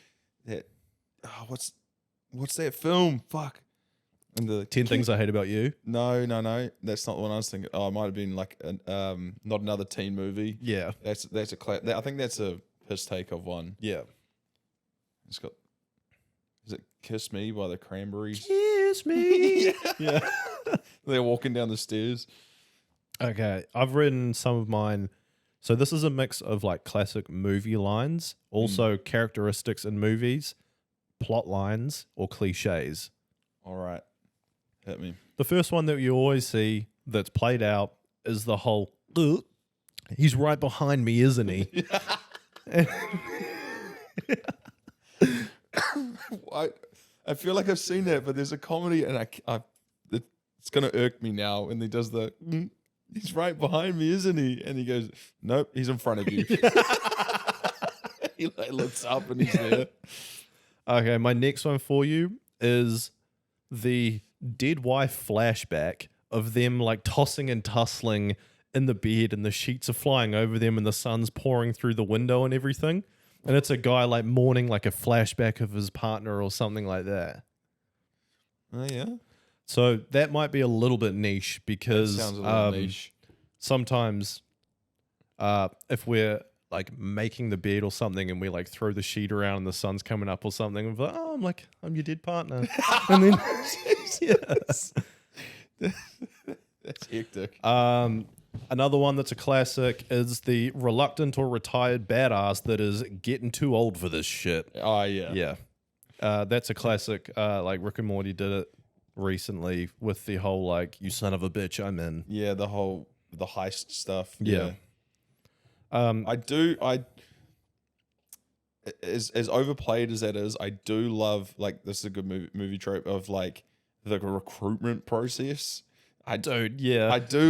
Speaker 1: that film? Fuck. And the
Speaker 2: 10 Things I Hate About You.
Speaker 1: No. That's not the one I was thinking. Oh, it might have been like not another teen movie.
Speaker 2: Yeah.
Speaker 1: That's a I think that's a piss take of one.
Speaker 2: Yeah.
Speaker 1: It's got. Is it "Kiss Me" by the Cranberries?
Speaker 2: Kiss me.
Speaker 1: Yeah. They're walking down the stairs.
Speaker 2: Okay, I've written some of mine. So this is a mix of like classic movie lines, also characteristics in movies, plot lines, or cliches.
Speaker 1: All right. Hit me.
Speaker 2: The first one that you always see that's played out is the whole, he's right behind me, isn't he?
Speaker 1: I feel like I've seen that, but there's a comedy, and it's gonna irk me now when he does the. He's right behind me, isn't he? And he goes, "Nope, he's in front of you." He like looks up and he's there.
Speaker 2: Okay, my next one for you is the dead wife flashback of them like tossing and tussling in the bed, and the sheets are flying over them, and the sun's pouring through the window and everything. And it's a guy like mourning like a flashback of his partner or something like that.
Speaker 1: Oh yeah.
Speaker 2: So that might be a little bit niche, because
Speaker 1: Sounds a little niche.
Speaker 2: Sometimes if we're like making the bed or something, and we like throw the sheet around and the sun's coming up or something, we're like, I'm your dead partner. And then yes.
Speaker 1: That's hectic.
Speaker 2: Another one that's a classic is the reluctant or retired badass that is getting too old for this shit.
Speaker 1: Oh yeah.
Speaker 2: Yeah. That's a classic. Like Rick and Morty did it recently with the whole like, you son of a bitch, I'm in.
Speaker 1: Yeah, the heist stuff.
Speaker 2: Yeah.
Speaker 1: As overplayed as that is, I do love, like, this is a good movie trope of like the recruitment process. I do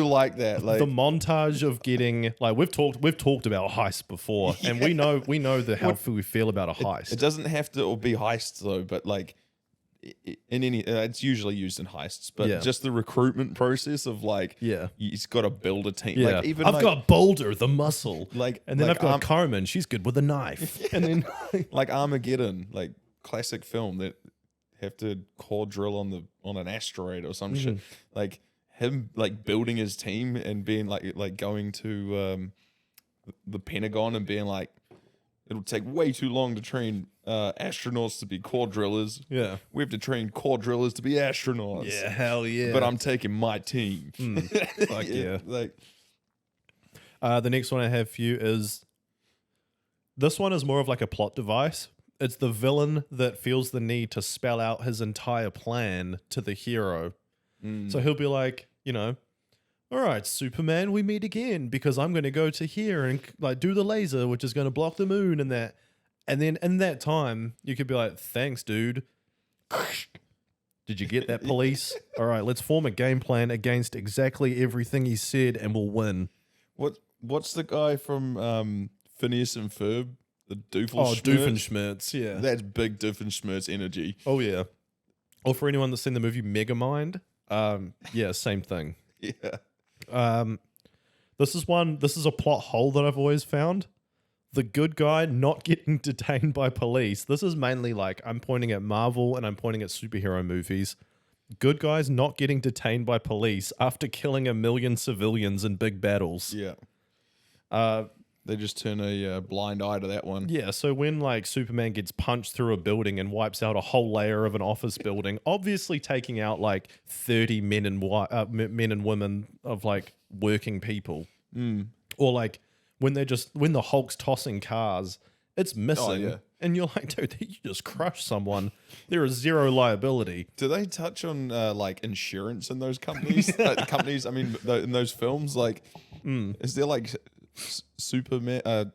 Speaker 1: like that. Like
Speaker 2: the montage of getting like we've talked about heists before, and we know how we feel about a heist.
Speaker 1: It doesn't have to be heists though, but like in any, it's usually used in heists. But just the recruitment process of like, he's got to build a team.
Speaker 2: Yeah.
Speaker 1: Like even
Speaker 2: I've got Boulder, the muscle,
Speaker 1: like,
Speaker 2: and then
Speaker 1: like
Speaker 2: I've got Carmen, she's good with a knife, and then
Speaker 1: like Armageddon, like classic film that have to core drill on an asteroid or some shit. Like him like building his team and being like going to the Pentagon and being like, it'll take way too long to train astronauts to be core drillers.
Speaker 2: Yeah.
Speaker 1: We have to train core drillers to be astronauts.
Speaker 2: Yeah, hell yeah.
Speaker 1: But I'm taking my team.
Speaker 2: Fuck yeah.
Speaker 1: Like
Speaker 2: the next one I have for you is, this one is more of like a plot device. It's the villain that feels the need to spell out his entire plan to the hero. So he'll be like, all right, Superman, we meet again because I'm going to go to here and like do the laser, which is going to block the moon and that. And then in that time, you could be like, thanks, dude. Did you get that, police? All right, let's form a game plan against exactly everything he said, and we'll win.
Speaker 1: What's the guy from Phineas and Ferb? The Doofenshmirtz?
Speaker 2: Oh, Doofenshmirtz, yeah.
Speaker 1: That's big Doofenshmirtz energy.
Speaker 2: Oh, yeah. Or for anyone that's seen the movie Megamind, yeah, same thing.
Speaker 1: Yeah.
Speaker 2: This is a plot hole that I've always found. The good guy not getting detained by police. This is mainly like, I'm pointing at Marvel and I'm pointing at superhero movies. Good guys not getting detained by police after killing 1 million civilians in big battles.
Speaker 1: Yeah. They just turn a blind eye to that one.
Speaker 2: Yeah, so when like Superman gets punched through a building and wipes out a whole layer of an office building, obviously taking out like 30 men and women of like working people. Or like when the Hulk's tossing cars, it's missing.
Speaker 1: Oh, yeah.
Speaker 2: And you're like, dude, you just crushed someone. There is zero liability.
Speaker 1: Do they touch on like insurance in those companies? I mean, in those films, like, is there like superhero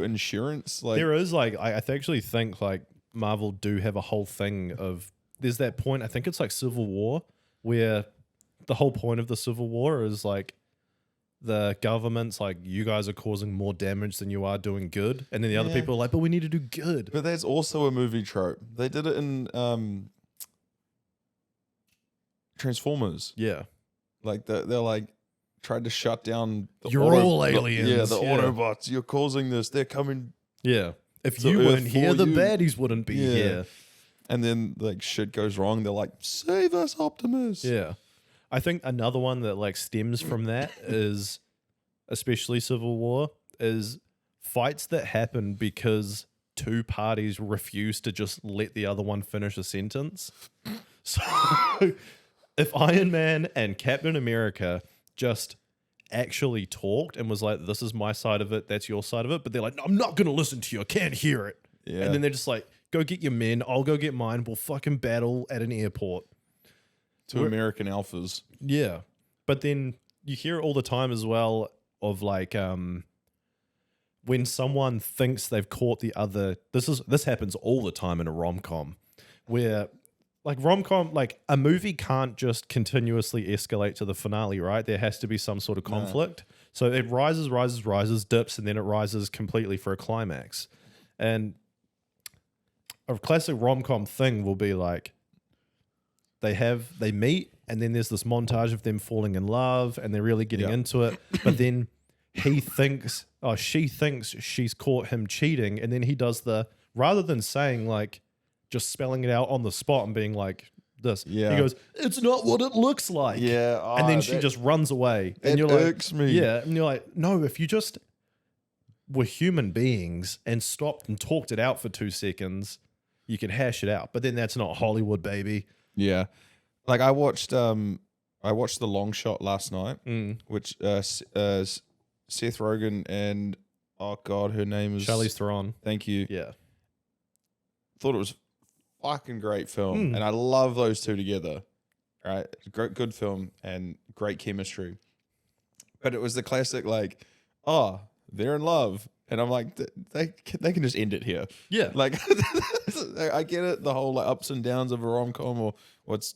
Speaker 1: insurance? Like,
Speaker 2: There is like, I actually think like Marvel do have a whole thing of, there's that point, I think it's like Civil War, where the whole point of the Civil War is like, the government's like, you guys are causing more damage than you are doing good. And then the other people are like, but we need to do good.
Speaker 1: But that's also a movie trope. They did it in Transformers.
Speaker 2: Yeah.
Speaker 1: Like they're like tried to shut down the
Speaker 2: You're all aliens.
Speaker 1: Yeah, the Autobots. You're causing this. They're coming.
Speaker 2: Yeah. If
Speaker 1: to
Speaker 2: you
Speaker 1: Earth
Speaker 2: weren't here,
Speaker 1: for
Speaker 2: the
Speaker 1: you.
Speaker 2: baddies wouldn't be
Speaker 1: Yeah.
Speaker 2: here.
Speaker 1: And then like shit goes wrong. They're like, save us, Optimus.
Speaker 2: Yeah. I think another one that like stems from that is, especially Civil War, is fights that happen because two parties refuse to just let the other one finish a sentence. So if Iron Man and Captain America just actually talked and was like, this is my side of it, that's your side of it, but they're like, no, I'm not going to listen to you, I can't hear it.
Speaker 1: Yeah.
Speaker 2: And then they're just like, go get your men, I'll go get mine, we'll fucking battle at an airport.
Speaker 1: Two American alphas.
Speaker 2: Yeah. But then you hear it all the time as well of like when someone thinks they've caught the other, this happens all the time in a rom-com, where like rom-com, like a movie can't just continuously escalate to the finale, right? There has to be some sort of conflict. So it rises, dips, and then it rises completely for a climax. And a classic rom-com thing will be like, they meet, and then there's this montage of them falling in love and they're really getting into it. But then she thinks she's caught him cheating. And then he does rather than saying like, just spelling it out on the spot and being like this, he goes, it's not what it looks like.
Speaker 1: Yeah.
Speaker 2: And then she just runs away. And you're
Speaker 1: irks
Speaker 2: like,
Speaker 1: me.
Speaker 2: yeah. And you're like, no, if you just were human beings and stopped and talked it out for 2 seconds, you can hash it out. But then that's not Hollywood, baby.
Speaker 1: Yeah, like I watched The Long Shot last night, which Seth Rogen and oh god, her name is
Speaker 2: Charlize Theron.
Speaker 1: Thank you.
Speaker 2: Yeah,
Speaker 1: thought it was a fucking great film, and I love those two together. Right, good film and great chemistry. But it was the classic like, oh, they're in love. And I'm like, they can just end it here.
Speaker 2: Yeah.
Speaker 1: Like, I get it, the whole like ups and downs of a rom-com or what's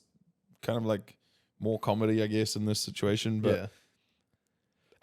Speaker 1: kind of like more comedy, I guess, in this situation. But
Speaker 2: yeah.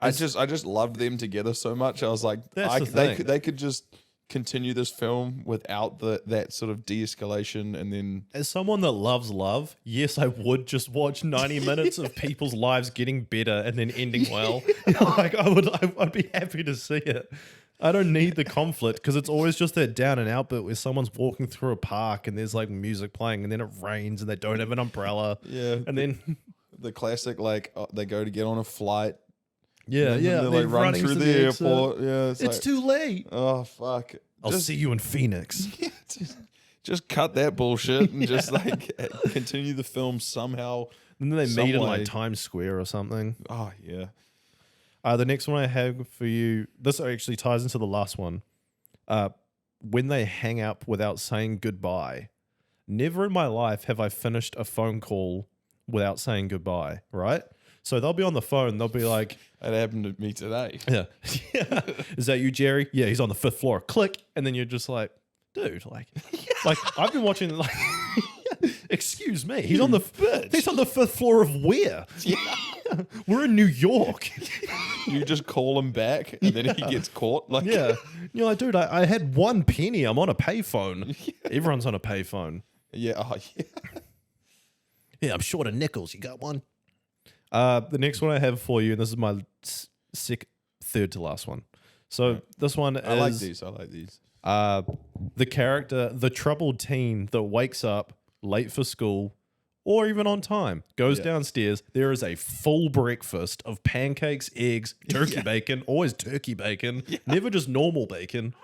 Speaker 1: I just loved them together so much. I was like, they could just continue this film without that sort of de-escalation. And then
Speaker 2: As someone that loves love, yes, I would just watch 90 minutes of people's lives getting better and then ending well. Like I'd be happy to see it. I don't need the conflict because it's always just that down and out bit where someone's walking through a park and there's like music playing and then it rains and they don't have an umbrella.
Speaker 1: Yeah.
Speaker 2: And then
Speaker 1: the classic, like, they go to get on a flight.
Speaker 2: yeah,
Speaker 1: And then they like run through the airport. Yeah.
Speaker 2: It's too late.
Speaker 1: Oh, fuck.
Speaker 2: I'll see you in Phoenix.
Speaker 1: Just cut that bullshit and just like continue the film somehow.
Speaker 2: And then they
Speaker 1: some
Speaker 2: meet in
Speaker 1: way.
Speaker 2: like Times Square or something.
Speaker 1: Oh, yeah.
Speaker 2: The next one I have for you, this actually ties into the last one. When they hang up without saying goodbye. Never in my life have I finished a phone call without saying goodbye, right? So they'll be on the phone, they'll be like,
Speaker 1: That happened to me today.
Speaker 2: yeah. Is that you, Jerry? Yeah, he's on the 5th floor. Click. And then you're just like, dude, like I've been watching, like, Excuse me. He's on the fifth floor of where?
Speaker 1: Yeah.
Speaker 2: We're in New York.
Speaker 1: You just call him back, and then he gets caught. Like,
Speaker 2: Yeah. You're like, dude, I had 1 penny. I'm on a payphone. Everyone's on a payphone.
Speaker 1: yeah, yeah.
Speaker 2: Yeah, I'm short of nickels. You got one? The next one I have for you, and this is my third to last one. So this one is...
Speaker 1: I like these.
Speaker 2: The character, the troubled teen that wakes up late for school or even on time, goes downstairs. There is a full breakfast of pancakes, eggs, turkey bacon, always turkey bacon, never just normal bacon.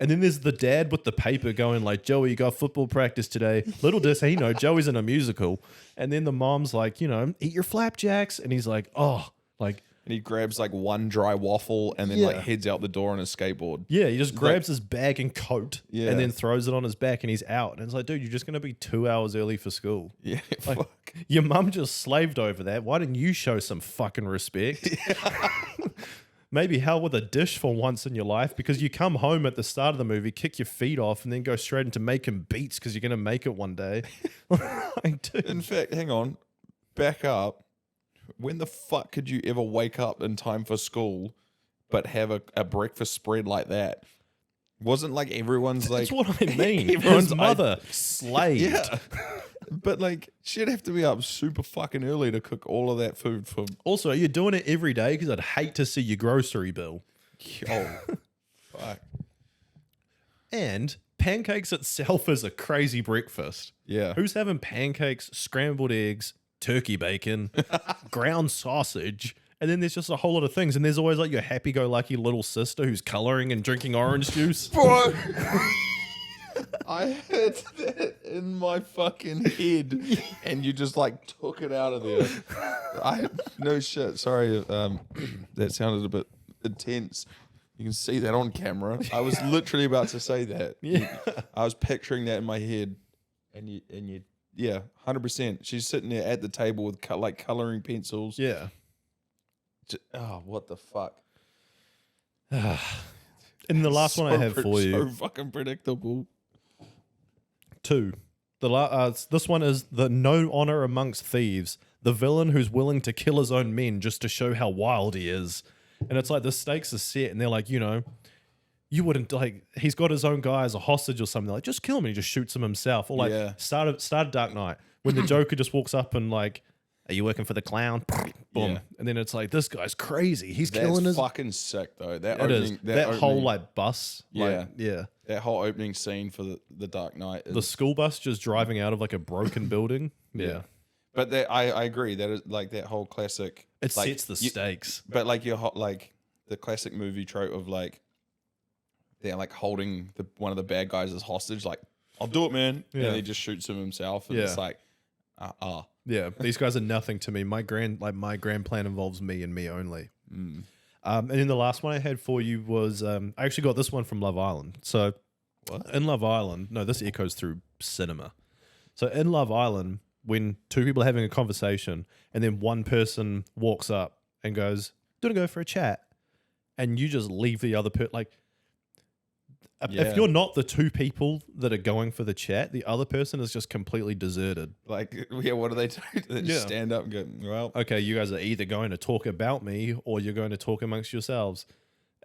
Speaker 2: And then there's the dad with the paper going like, Joey, you got football practice today. Little does he know, Joey's in a musical. And then the mom's like, you know, eat your flapjacks. And he's like, oh, like...
Speaker 1: And he grabs like one dry waffle and then like heads out the door on his skateboard.
Speaker 2: Yeah, he just grabs his bag and coat and then throws it on his back and he's out. And it's like, dude, you're just going to be 2 hours early for school.
Speaker 1: Yeah,
Speaker 2: like,
Speaker 1: fuck.
Speaker 2: Your mum just slaved over that. Why didn't you show some fucking respect? Maybe help with a dish for once in your life, because you come home at the start of the movie, kick your feet off, and then go straight into making beats because you're going to make it one day. Like, dude.
Speaker 1: In fact, hang on. Back up. When the fuck could you ever wake up in time for school but have a breakfast spread like that? Wasn't like everyone's like...
Speaker 2: That's what I mean.
Speaker 1: Everyone's
Speaker 2: His mother slaved.
Speaker 1: Yeah. But like, she'd have to be up super fucking early to cook all of that food for...
Speaker 2: Also, you're doing it every day because I'd hate to see your grocery bill.
Speaker 1: Oh, fuck.
Speaker 2: And pancakes itself is a crazy breakfast.
Speaker 1: Yeah.
Speaker 2: Who's having pancakes, scrambled eggs, turkey bacon, ground sausage, and then there's just a whole lot of things. And there's always like your happy-go-lucky little sister who's coloring and drinking orange juice.
Speaker 1: Bro, I had that in my fucking head, and you just like took it out of there. No shit. Sorry, that sounded a bit intense. You can see that on camera. I was literally about to say that.
Speaker 2: Yeah,
Speaker 1: I was picturing that in my head, and you. Yeah, 100%. She's sitting there at the table with like coloring pencils.
Speaker 2: yeah.
Speaker 1: Oh, what the fuck?
Speaker 2: And the last one I have for you,
Speaker 1: so fucking predictable.
Speaker 2: 2. This one is the no honor amongst thieves. The villain who's willing to kill his own men just to show how wild he is. And it's like the stakes are set, and they're like, you know, you wouldn't like. He's got his own guy as a hostage or something. Like, just kill him. And he just shoots him himself. Or like, start Dark Knight when the Joker just walks up and like, are you working for the clown? Boom.
Speaker 1: Yeah.
Speaker 2: And then it's like, this guy's crazy. He's
Speaker 1: That's
Speaker 2: killing his.
Speaker 1: fucking sick though. That
Speaker 2: It
Speaker 1: opening,
Speaker 2: is. That whole like bus. Like, yeah.
Speaker 1: That whole opening scene for the Dark Knight.
Speaker 2: The school bus just driving out of like a broken building. Yeah.
Speaker 1: But I agree. That is like that whole classic.
Speaker 2: It
Speaker 1: like,
Speaker 2: sets the stakes.
Speaker 1: But like like the classic movie trope of like they're like holding one of the bad guys as hostage. Like, I'll do it, man.
Speaker 2: Yeah.
Speaker 1: And he just shoots him himself. And it's like,
Speaker 2: Yeah, these guys are nothing to me. My grand plan involves me and me only. And then the last one I had for you was I actually got this one from Love Island. So in Love Island, no, this echoes through cinema. So in Love Island, when 2 people are having a conversation and then one person walks up and goes, "Do you want to go for a chat?" and you just leave the other person like. If you're not the 2 people that are going for the chat, the other person is just completely deserted.
Speaker 1: Like, yeah, what do they do? They just stand up and go, well,
Speaker 2: okay, you guys are either going to talk about me or you're going to talk amongst yourselves.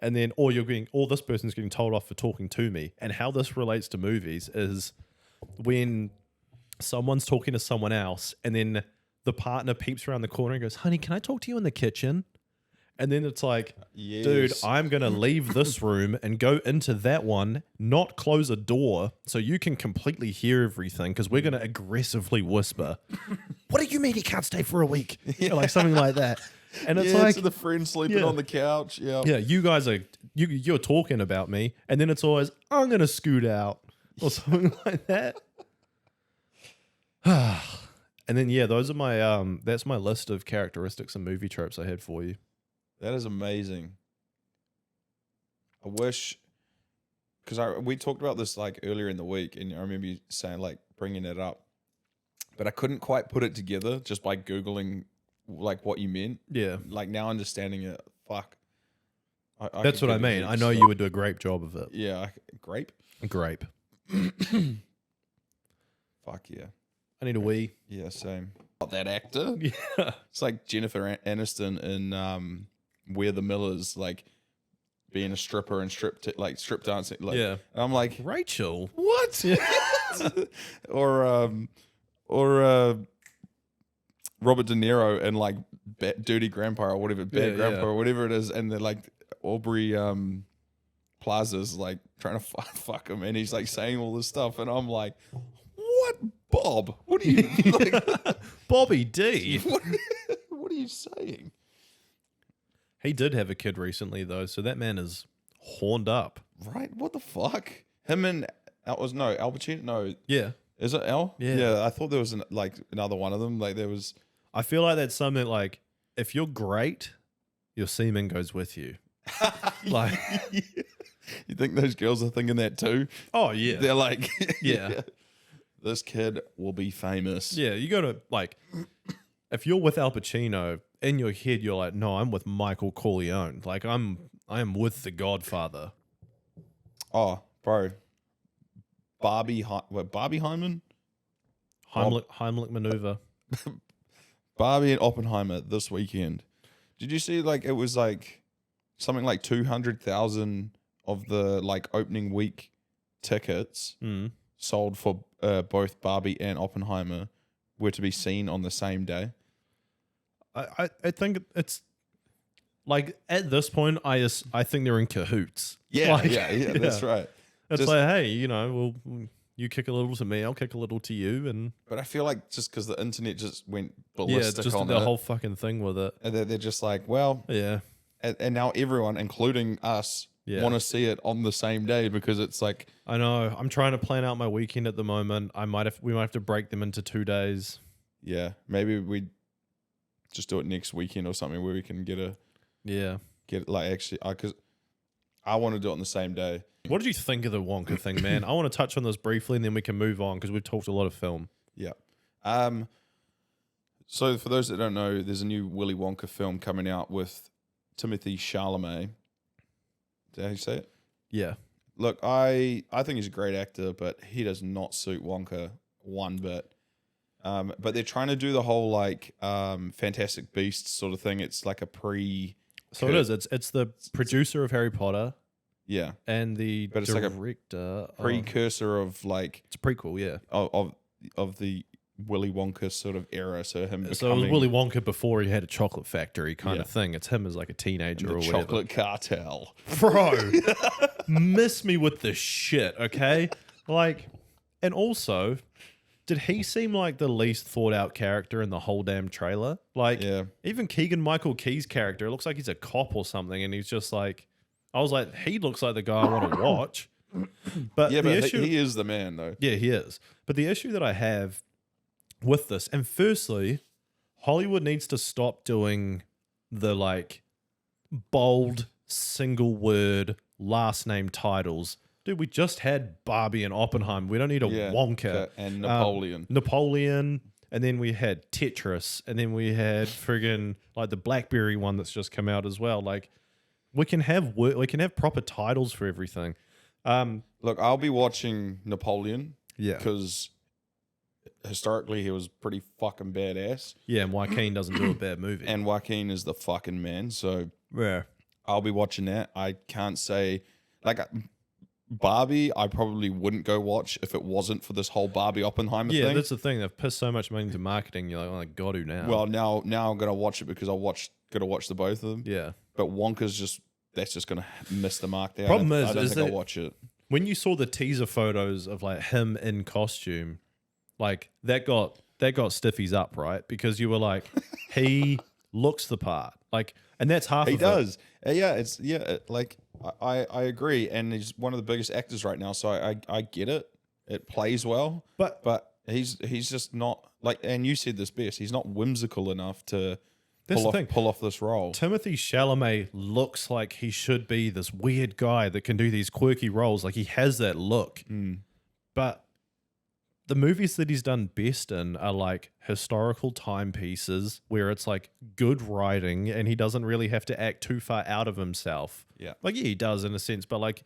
Speaker 2: And then, or this person's getting told off for talking to me. And how this relates to movies is when someone's talking to someone else and then the partner peeps around the corner and goes, "Honey, can I talk to you in the kitchen?" And then it's like, dude, I'm going to leave this room and go into that one, not close a door so you can completely hear everything because we're going to aggressively whisper. What do you mean he can't stay for a week? Like something like that. And it's like...
Speaker 1: to the friend sleeping on the couch. Yeah,
Speaker 2: you guys are... You're talking about me. And then it's always, I'm going to scoot out or something like that. And then, those are my... that's my list of characteristics and movie tropes I had for you.
Speaker 1: That is amazing. I wish, because we talked about this like earlier in the week, and I remember you saying like bringing it up, but I couldn't quite put it together just by Googling like what you meant.
Speaker 2: Yeah,
Speaker 1: like now understanding it. Fuck,
Speaker 2: that's what I mean. I know you would do a great job of it.
Speaker 1: Yeah, grape.
Speaker 2: Fuck yeah. I need a wee.
Speaker 1: Yeah, same. Not that actor.
Speaker 2: Yeah.
Speaker 1: It's like Jennifer Aniston in We're the Millers, like being a stripper and strip dancing. Like,
Speaker 2: Yeah.
Speaker 1: and I'm like,
Speaker 2: Rachel.
Speaker 1: what?
Speaker 2: Yeah.
Speaker 1: or Robert De Niro and like Dirty Grandpa or whatever, Bad Grandpa or whatever it is, and they're like Aubrey Plaza's like trying to fuck him, and he's like saying all this stuff, and I'm like, what, Bob? What are you like?
Speaker 2: Bobby D.
Speaker 1: What are you saying?
Speaker 2: He did have a kid recently though, so that man is horned up.
Speaker 1: Right? What the fuck? Him and Al Pacino. No,
Speaker 2: Yeah.
Speaker 1: is it Al?
Speaker 2: Yeah.
Speaker 1: Yeah. I thought there was another one of them. Like there was.
Speaker 2: I feel like that's something like if you're great, your semen goes with you. Like,
Speaker 1: you think those girls are thinking that too?
Speaker 2: oh yeah,
Speaker 1: They're like,
Speaker 2: yeah,
Speaker 1: this kid will be famous.
Speaker 2: yeah. You gotta like, if you're with Al Pacino in your head, you're like, no, I'm with Michael Corleone. Like I am with the Godfather.
Speaker 1: Oh, bro, Barbie Hyman?
Speaker 2: Heimlich maneuver.
Speaker 1: Barbie and Oppenheimer this weekend. Did you see like it was like something like 200,000 of the like opening week tickets sold for both Barbie and Oppenheimer were to be seen on the same day?
Speaker 2: I think it's like at this point, I think they're in cahoots.
Speaker 1: Yeah,
Speaker 2: Like,
Speaker 1: yeah, that's right.
Speaker 2: It's
Speaker 1: Just-
Speaker 2: like, hey, you know, well, you kick a little to me, I'll kick a little to you, and
Speaker 1: But I feel like just because the internet just went
Speaker 2: yeah,
Speaker 1: ballistic
Speaker 2: just
Speaker 1: on
Speaker 2: the
Speaker 1: it,
Speaker 2: whole fucking thing with it.
Speaker 1: and they're just like, well,
Speaker 2: Yeah,
Speaker 1: and now everyone, including us,
Speaker 2: Yeah.
Speaker 1: want to see it on the same day because it's like,
Speaker 2: I know. I'm trying to plan out my weekend at the moment. We might have to break them into 2 days.
Speaker 1: yeah, maybe we just do it next weekend or something where we can get like actually, because I want to do it on the same day.
Speaker 2: What did you think of the Wonka thing, man? I want to touch on this briefly and then we can move on because we've talked a lot of film.
Speaker 1: Yeah. So for those that don't know, there's a new Willy Wonka film coming out with Timothy Chalamet. Is that how you say it?
Speaker 2: Yeah.
Speaker 1: Look, I think he's a great actor, but he does not suit Wonka one bit. But they're trying to do the whole like Fantastic Beasts sort of thing. It's like a
Speaker 2: So it is. It's the producer of Harry Potter
Speaker 1: yeah,
Speaker 2: and the
Speaker 1: But it's like a
Speaker 2: director.
Speaker 1: precursor of like
Speaker 2: It's a prequel, yeah.
Speaker 1: of the Willy Wonka sort of era. So him
Speaker 2: So it was
Speaker 1: becoming
Speaker 2: Willy Wonka before he had a chocolate factory kind
Speaker 1: Yeah.
Speaker 2: of thing. It's him as like a teenager
Speaker 1: the
Speaker 2: or whatever.
Speaker 1: chocolate cartel.
Speaker 2: Bro, miss me with the shit, okay? Like, and also, did he seem like the least thought out character in the whole damn trailer? Like,
Speaker 1: Yeah.
Speaker 2: even Keegan-Michael Key's character, it looks like he's a cop or something, and he's just like, I was like, he looks like the guy I want to watch. But
Speaker 1: Yeah,
Speaker 2: the
Speaker 1: but
Speaker 2: issue,
Speaker 1: he is the man though.
Speaker 2: yeah, he is. But the issue that I have with this, and firstly, Hollywood needs to stop doing the like bold single word last name titles. Dude, we just had Barbie and Oppenheimer. We don't need a Wonka.
Speaker 1: And Napoleon.
Speaker 2: Napoleon. And then we had Tetris. And then we had friggin' like the Blackberry one that's just come out as well. Like we can have proper titles for everything.
Speaker 1: Look, I'll be watching Napoleon
Speaker 2: Yeah.
Speaker 1: because historically he was pretty fucking badass,
Speaker 2: Yeah, and Joaquin doesn't do a bad movie.
Speaker 1: and Joaquin is the fucking man. So
Speaker 2: yeah.
Speaker 1: I'll be watching that. I can't say like Barbie. I probably wouldn't go watch if it wasn't for this whole Barbie Oppenheimer
Speaker 2: Yeah,
Speaker 1: thing.
Speaker 2: that's the thing. They've pissed so much money into marketing. You're like, oh, I got to now.
Speaker 1: Well, now I'm gonna watch it because gotta watch the both of them.
Speaker 2: yeah.
Speaker 1: But Wonka's that's just gonna miss the mark there.
Speaker 2: Problem
Speaker 1: I don't
Speaker 2: is
Speaker 1: think
Speaker 2: that-
Speaker 1: I'll watch it.
Speaker 2: When you saw the teaser photos of like him in costume, like that got stiffies up, right? Because you were like, he looks the part. Like, and that's half
Speaker 1: He
Speaker 2: of it.
Speaker 1: does. Like I agree, and he's one of the biggest actors right now. So I get it. It plays well,
Speaker 2: But
Speaker 1: he's just not like. And you said this best. He's not whimsical enough to
Speaker 2: That's the thing.
Speaker 1: pull off this role.
Speaker 2: Timothy Chalamet looks like he should be this weird guy that can do these quirky roles. Like he has that look. But the movies that he's done best in are like historical timepieces where it's like good writing and he doesn't really have to act too far out of himself.
Speaker 1: Yeah.
Speaker 2: Like, yeah, he does in a sense, but like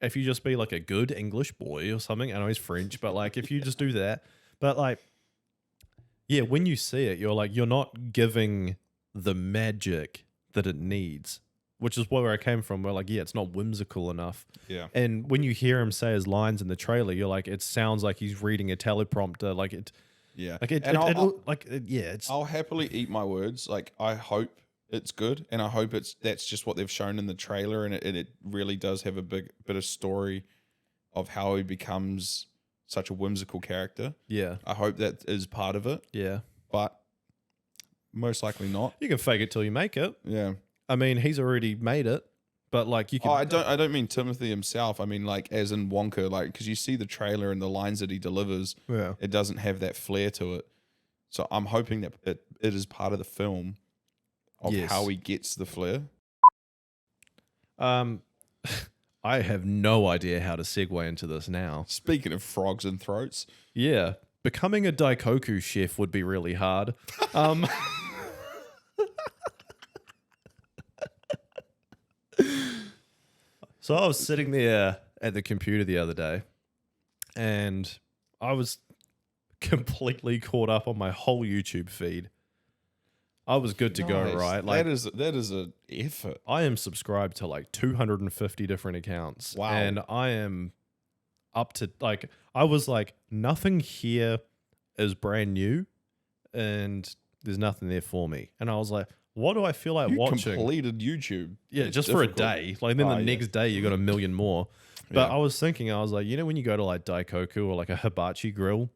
Speaker 2: if you just be like a good English boy or something, I know he's French, but like if you just do that, but like Yeah, when you see it, you're not giving the magic that it needs, which is where I came from. Where like, yeah, it's not whimsical enough.
Speaker 1: Yeah.
Speaker 2: And when you hear him say his lines in the trailer, you're like, it sounds like he's reading a teleprompter. Like it,
Speaker 1: Yeah.
Speaker 2: like it,
Speaker 1: And
Speaker 2: it's
Speaker 1: I'll happily eat my words. Like, I hope it's good, and I hope that's just what they've shown in the trailer, and it really does have a big bit of story of how he becomes such a whimsical character.
Speaker 2: yeah,
Speaker 1: I hope that is part of it,
Speaker 2: yeah.
Speaker 1: but most likely not.
Speaker 2: You can fake it till you make it.
Speaker 1: Yeah.
Speaker 2: I mean, he's already made it, but like you can.
Speaker 1: Oh, I don't mean Timothy himself. I mean like as in Wonka, like because you see the trailer and the lines that he delivers,
Speaker 2: Yeah.
Speaker 1: it doesn't have that flair to it. So I'm hoping that it is part of the film of
Speaker 2: Yes.
Speaker 1: how he gets the flair.
Speaker 2: I have no idea how to segue into this now.
Speaker 1: Speaking of frogs and throats,
Speaker 2: Yeah, becoming a Daikoku chef would be really hard. So I was sitting there at the computer the other day, and I was completely caught up on my whole YouTube feed. I was good to go,
Speaker 1: Nice.
Speaker 2: right? Like
Speaker 1: that is an effort.
Speaker 2: I am subscribed to like 250 different accounts.
Speaker 1: Wow.
Speaker 2: And I am up to like, I was like, nothing here is brand new and there's nothing there for me. And I was like, what do I feel like
Speaker 1: You
Speaker 2: watching?
Speaker 1: completed YouTube.
Speaker 2: Yeah,
Speaker 1: It's
Speaker 2: just for a
Speaker 1: difficult.
Speaker 2: day. Like then the next day you got a million more. But
Speaker 1: Yeah.
Speaker 2: I was thinking, I was like, you know, when you go to like Daikoku or like a hibachi grill,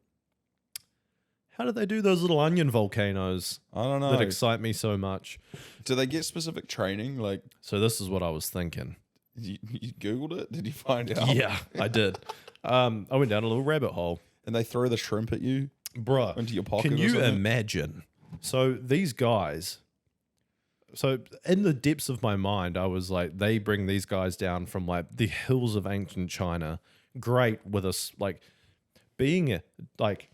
Speaker 2: how do they do those little onion volcanoes
Speaker 1: I don't know.
Speaker 2: that excite me so much?
Speaker 1: Do they get specific training? Like
Speaker 2: So this is what I was thinking.
Speaker 1: you Googled it? Did you find out?
Speaker 2: Yeah, I did. I went down a little rabbit hole.
Speaker 1: And they throw the shrimp at you
Speaker 2: Bruh,
Speaker 1: into your pocket.
Speaker 2: can
Speaker 1: or
Speaker 2: you
Speaker 1: something?
Speaker 2: imagine? So these guys, so in the depths of my mind, I was like, they bring these guys down from like the hills of ancient China, great with us, like being like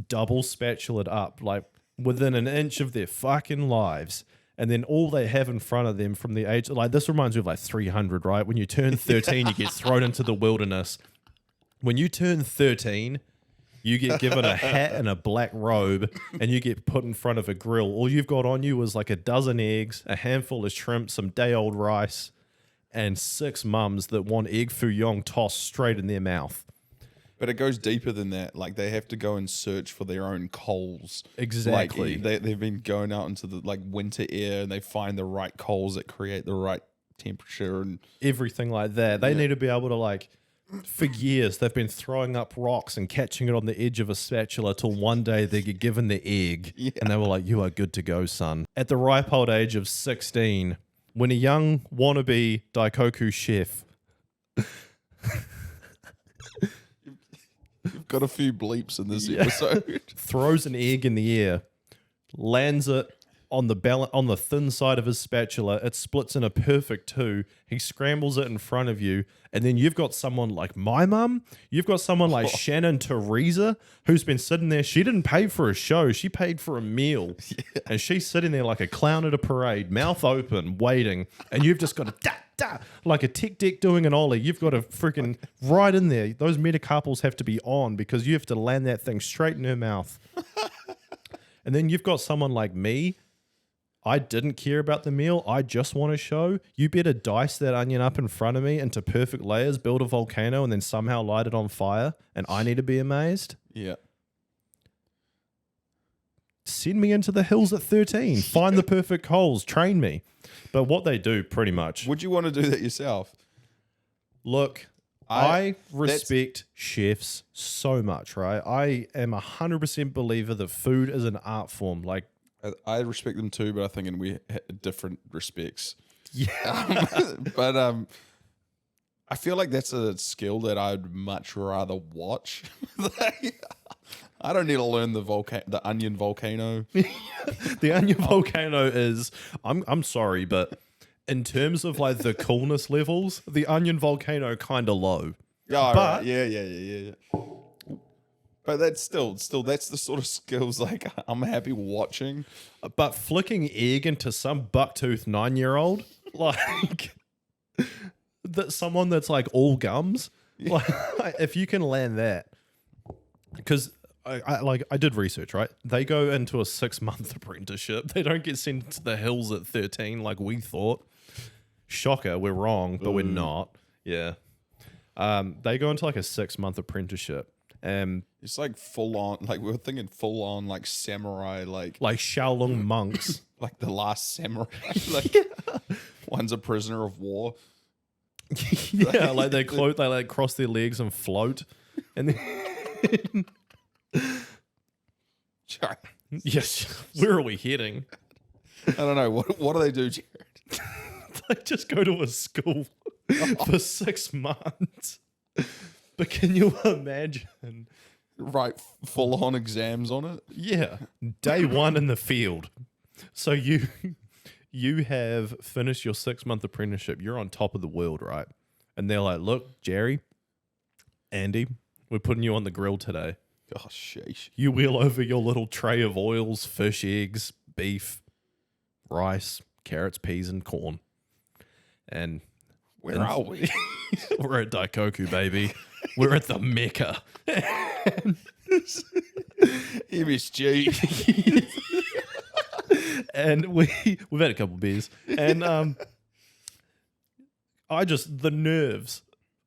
Speaker 2: double spatulaed up, like within an inch of their fucking lives. And then all they have in front of them from the age, like this reminds me of like 300, right? When you turn 13, you get thrown into the wilderness. When you turn 13, you get given a hat and a black robe, and you get put in front of a grill. All you've got on you is like a dozen eggs, a handful of shrimp, some day-old rice, and 6 mums that want egg foo young tossed straight in their mouth.
Speaker 1: But it goes deeper than that. Like they have to go and search for their own coals.
Speaker 2: Exactly.
Speaker 1: Like they've been going out into the like winter air and they find the right coals that create the right temperature and
Speaker 2: Everything like that. They need to be able to like, for years, they've been throwing up rocks and catching it on the edge of a spatula till one day they get given the egg.
Speaker 1: Yeah.
Speaker 2: And they were like, you are good to go, son. At the ripe old age of 16, when a young wannabe Daikoku chef
Speaker 1: you've got a few bleeps in this episode.
Speaker 2: throws an egg in the air, lands it on the thin side of his spatula, it splits in a perfect 2. He scrambles it in front of you, and then you've got someone like my mum, you've got someone like Shannon Teresa, who's been sitting there. She didn't pay for a show, she paid for a meal. And she's sitting there like a clown at a parade, mouth open, waiting, and you've just got to like a tick deck doing an ollie. You've got to freaking right in there. Those metacarpals have to be on because you have to land that thing straight in her mouth. And then you've got someone like me. I didn't care about the meal. I just want to show. You better dice that onion up in front of me into perfect layers, build a volcano, and then somehow light it on fire. And I need to be amazed.
Speaker 1: Yeah.
Speaker 2: Send me into the hills at 13. Find the perfect coals. Train me. But what they do pretty much.
Speaker 1: Would you want to do that yourself?
Speaker 2: Look, I respect chefs so much, right? I am 100% believer that food is an art form. Like,
Speaker 1: I respect them too, but I think in different respects.
Speaker 2: yeah.
Speaker 1: But I feel like that's a skill that I'd much rather watch. I don't need to learn the onion volcano.
Speaker 2: The onion volcano is, I'm sorry, but in terms of like the coolness levels, the onion volcano kind of low.
Speaker 1: Yeah,
Speaker 2: But-
Speaker 1: right. Yeah. But that's still that's the sort of skills like I'm happy watching.
Speaker 2: But flicking egg into some bucktooth 9-year-old, like that someone that's like all gums, like if you can land that, because I did research, right? They go into a 6-month apprenticeship. They don't get sent to the hills at 13 like we thought. Shocker, we're wrong, but we're not. Yeah. They go into like a 6-month apprenticeship.
Speaker 1: It's like full on, like we were thinking full on, like samurai, like
Speaker 2: Shaolin monks.
Speaker 1: like the last samurai. Like one's a prisoner of war.
Speaker 2: Yeah, like they like cross their legs and float. And then yes, where are we heading?
Speaker 1: I don't know. What do they do, Jared?
Speaker 2: They just go to a school for 6 months. But can you imagine?
Speaker 1: Right, full on exams on it.
Speaker 2: Yeah, day 1 in the field. So you have finished your 6-month apprenticeship. You're on top of the world, right? And they're like, look, Jerry, Andy, we're putting you on the grill today.
Speaker 1: Oh, sheesh.
Speaker 2: You wheel over your little tray of oils, fish, eggs, beef, rice, carrots, peas, and corn. And
Speaker 1: where are we?
Speaker 2: We're at Daikoku, baby. We're at the Mecca.
Speaker 1: MSG.
Speaker 2: And we've had a couple beers. And the nerves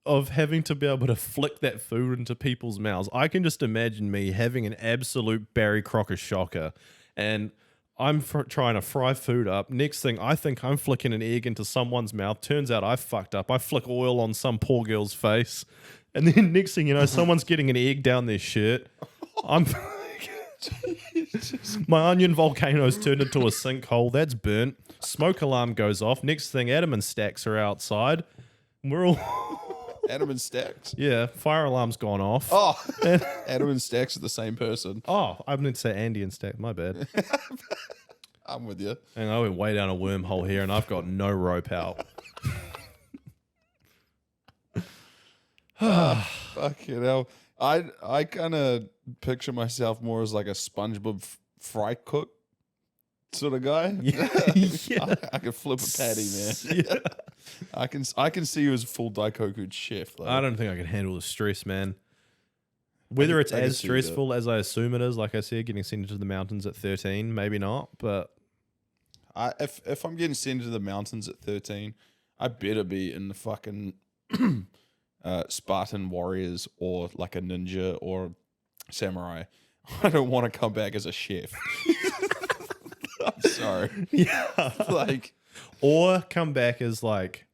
Speaker 2: of having to be able to flick that food into people's mouths. I can just imagine me having an absolute Barry Crocker shocker, and I'm trying to fry food up. Next thing, I think I'm flicking an egg into someone's mouth. Turns out I fucked up. I flick oil on some poor girl's face. And then next thing you know, someone's getting an egg down their shirt. My onion volcano's turned into a sinkhole. That's burnt. Smoke alarm goes off. Next thing, Adam and Stacks are outside. We're all...
Speaker 1: Adam and Stacks?
Speaker 2: Yeah, fire alarm's gone off.
Speaker 1: Oh, Adam and Stacks are the same person.
Speaker 2: Oh, I meant to say Andy and Stacks. My bad.
Speaker 1: I'm with you.
Speaker 2: And I went way down a wormhole here, and I've got no rope out.
Speaker 1: Fucking hell. I kind of picture myself more as like a SpongeBob fry cook sort of guy.
Speaker 2: Yeah.
Speaker 1: I can flip a patty, man.
Speaker 2: Yeah.
Speaker 1: I can see you as a full Daikoku chef. Though.
Speaker 2: I don't think I can handle the stress, man. Whether it's
Speaker 1: I can
Speaker 2: as
Speaker 1: see
Speaker 2: stressful as I assume it is, like I said, getting sent into the mountains at 13, maybe not, but...
Speaker 1: If I'm getting sent to the mountains at 13, I better be in the fucking Spartan warriors or like a ninja or samurai. I don't want to come back as a chef. I'm sorry.
Speaker 2: Yeah.
Speaker 1: Like,
Speaker 2: or come back as like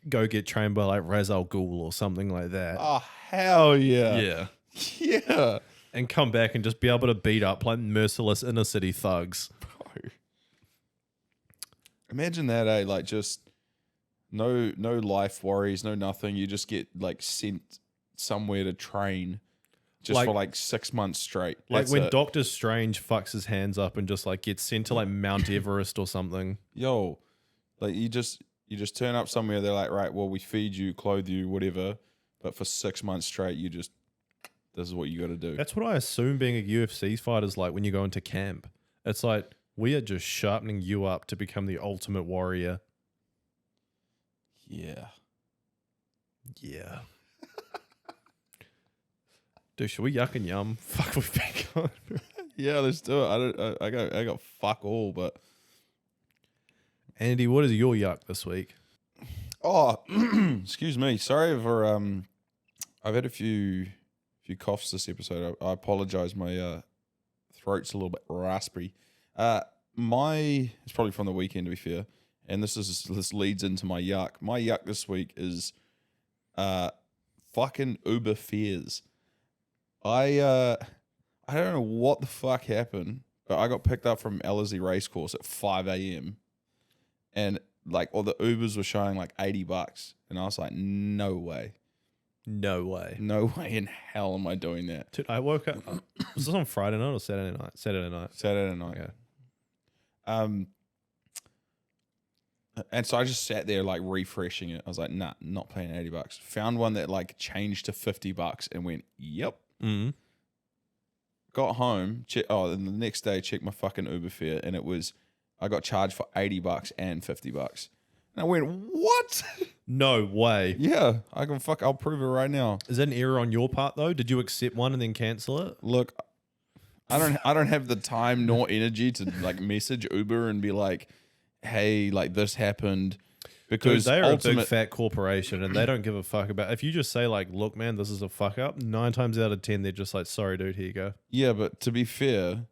Speaker 2: go get trained by like Ra's al Ghul or something like that.
Speaker 1: oh, hell yeah.
Speaker 2: Yeah.
Speaker 1: Yeah.
Speaker 2: And come back and just be able to beat up like merciless inner city thugs.
Speaker 1: Bro. Imagine that, eh? Like just no life worries, no nothing. You just get like sent somewhere to train just for like 6 months straight.
Speaker 2: Like
Speaker 1: That's
Speaker 2: when
Speaker 1: it.
Speaker 2: Doctor Strange fucks his hands up and just like gets sent to like Mount Everest or something.
Speaker 1: Yo, like you just turn up somewhere, they're like, right, well, we feed you, clothe you, whatever, but for 6 months straight, this is what you got to do.
Speaker 2: That's what I assume being a UFC fighter is like when you go into camp. It's like, we are just sharpening you up to become the ultimate warrior.
Speaker 1: Yeah.
Speaker 2: Yeah. Dude, should we yuck and yum? Fuck, we've been going.
Speaker 1: Yeah, let's do it. I got fuck all, but
Speaker 2: Andy, what is your yuck this week?
Speaker 1: oh, excuse me. Sorry for I've had a few coughs this episode. I apologize. My throat's a little bit raspy. It's probably from the weekend, to be fair. And this leads into my yuck. My yuck this week is fucking Uber fares. I don't know what the fuck happened, but I got picked up from Ellerslie Racecourse at 5 a.m. and like all the Ubers were showing like $80, and I was like, no way,
Speaker 2: No way.
Speaker 1: no way in hell am I doing that.
Speaker 2: Dude, I woke up. Was this on Friday night or Saturday night? Saturday night.
Speaker 1: Saturday night.
Speaker 2: Okay.
Speaker 1: And so I just sat there like refreshing it. I was like, nah, not paying $80. Found one that like changed to $50 and went, yep.
Speaker 2: Mm-hmm.
Speaker 1: Got home, and the next day checked my fucking Uber fare, and I got charged for $80 and $50. And I went, what?
Speaker 2: No way.
Speaker 1: Yeah, I'll prove it right now.
Speaker 2: Is that an error on your part though? Did you accept one and then cancel it?
Speaker 1: Look, I don't have the time nor energy to like message Uber and be like, hey, like this happened. Because
Speaker 2: Dude, they are a big fat corporation and they don't give a fuck about. If you just say like, look, man, this is a fuck up, 9 times out of 10 they're just like, sorry, dude, here you go.
Speaker 1: Yeah, but to be fair,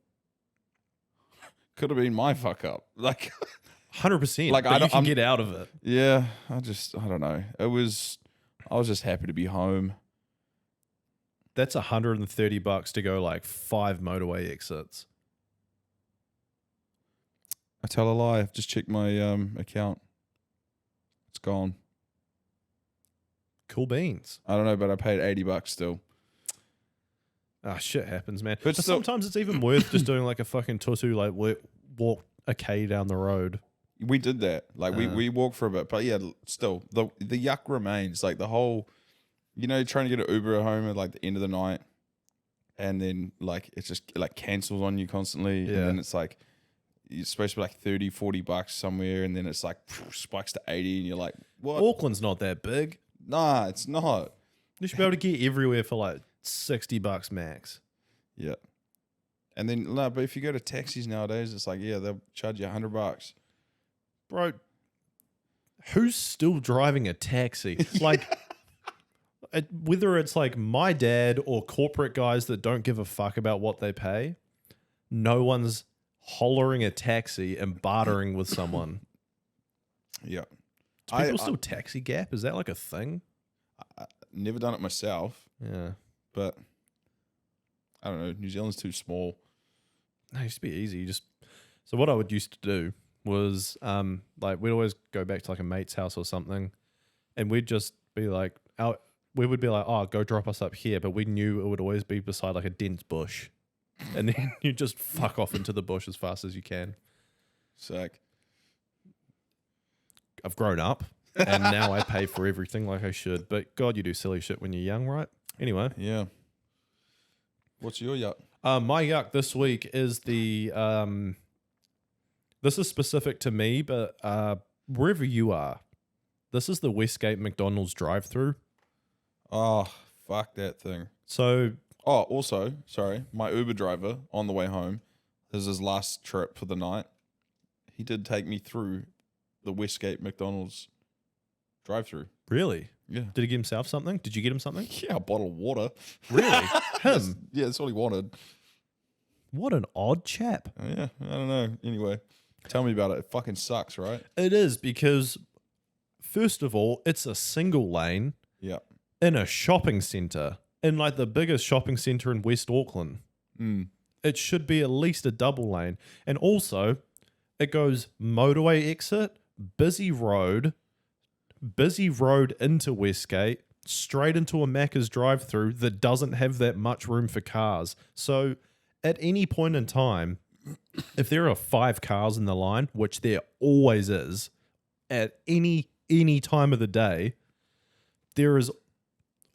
Speaker 1: could have been my fuck up. Like
Speaker 2: 100%.
Speaker 1: Like,
Speaker 2: but you can get out of it.
Speaker 1: Yeah, I don't know. I was just happy to be home.
Speaker 2: That's $130 to go like 5 motorway exits.
Speaker 1: I tell a lie. I've just checked my account. It's gone.
Speaker 2: Cool beans.
Speaker 1: I don't know, but I paid $80 still.
Speaker 2: Ah, shit happens, man.
Speaker 1: But
Speaker 2: But
Speaker 1: still-
Speaker 2: sometimes it's even worth just doing like a fucking tutu, like walk a K down the road.
Speaker 1: We did that. Like we walked for a bit, but yeah, still the yuck remains. Like the whole, trying to get an Uber home at like the end of the night, and then like it's just like cancels on you constantly,
Speaker 2: Yeah.
Speaker 1: and then it's like you're supposed to be like $30-$40 somewhere, and then it's like spikes to 80, and you're like, what?
Speaker 2: Auckland's not that big.
Speaker 1: Nah, it's not.
Speaker 2: You should be able to get everywhere for like $60 max.
Speaker 1: Yeah. And then no, but if you go to taxis nowadays, it's like they'll charge you $100.
Speaker 2: Bro, who's still driving a taxi? Like, whether it's like my dad or corporate guys that don't give a fuck about what they pay, no one's hollering a taxi and bartering with someone.
Speaker 1: Yeah.
Speaker 2: Do people still taxi gap? Is that like a thing?
Speaker 1: I never done it myself,
Speaker 2: Yeah.
Speaker 1: but I don't know. New Zealand's too small.
Speaker 2: No, it used to be easy. So what I would used to do was like we'd always go back to like a mate's house or something, and we'd just be like we would be like, oh, go drop us up here, but we knew it would always be beside like a dense bush, and then you just fuck off into the bush as fast as you can.
Speaker 1: Sick.
Speaker 2: I've grown up, and now I pay for everything like I should. But God, you do silly shit when you're young, right? Anyway,
Speaker 1: Yeah. What's your yuck?
Speaker 2: my yuck this week is the this is specific to me, but wherever you are, this is the Westgate McDonald's drive-through.
Speaker 1: Oh, fuck that thing.
Speaker 2: So
Speaker 1: Oh, also, sorry, my Uber driver on the way home, this is his last trip for the night. He did take me through the Westgate McDonald's drive-through.
Speaker 2: really,
Speaker 1: Yeah.
Speaker 2: did he get himself something? Did you get him something?
Speaker 1: Yeah, a bottle of water.
Speaker 2: Really, him?
Speaker 1: Yeah, that's all he wanted.
Speaker 2: What an odd chap.
Speaker 1: Yeah, I don't know. Anyway, tell me about it. It fucking sucks, right?
Speaker 2: It is because, first of all, it's a single lane
Speaker 1: Yeah.
Speaker 2: in a shopping centre, in like the biggest shopping centre in West Auckland.
Speaker 1: Mm.
Speaker 2: It should be at least a double lane. And also, it goes motorway exit, busy road into Westgate, straight into a Macca's drive-through that doesn't have that much room for cars. So at any point in time, if there are 5 cars in the line, which there always is, at any time of the day, there is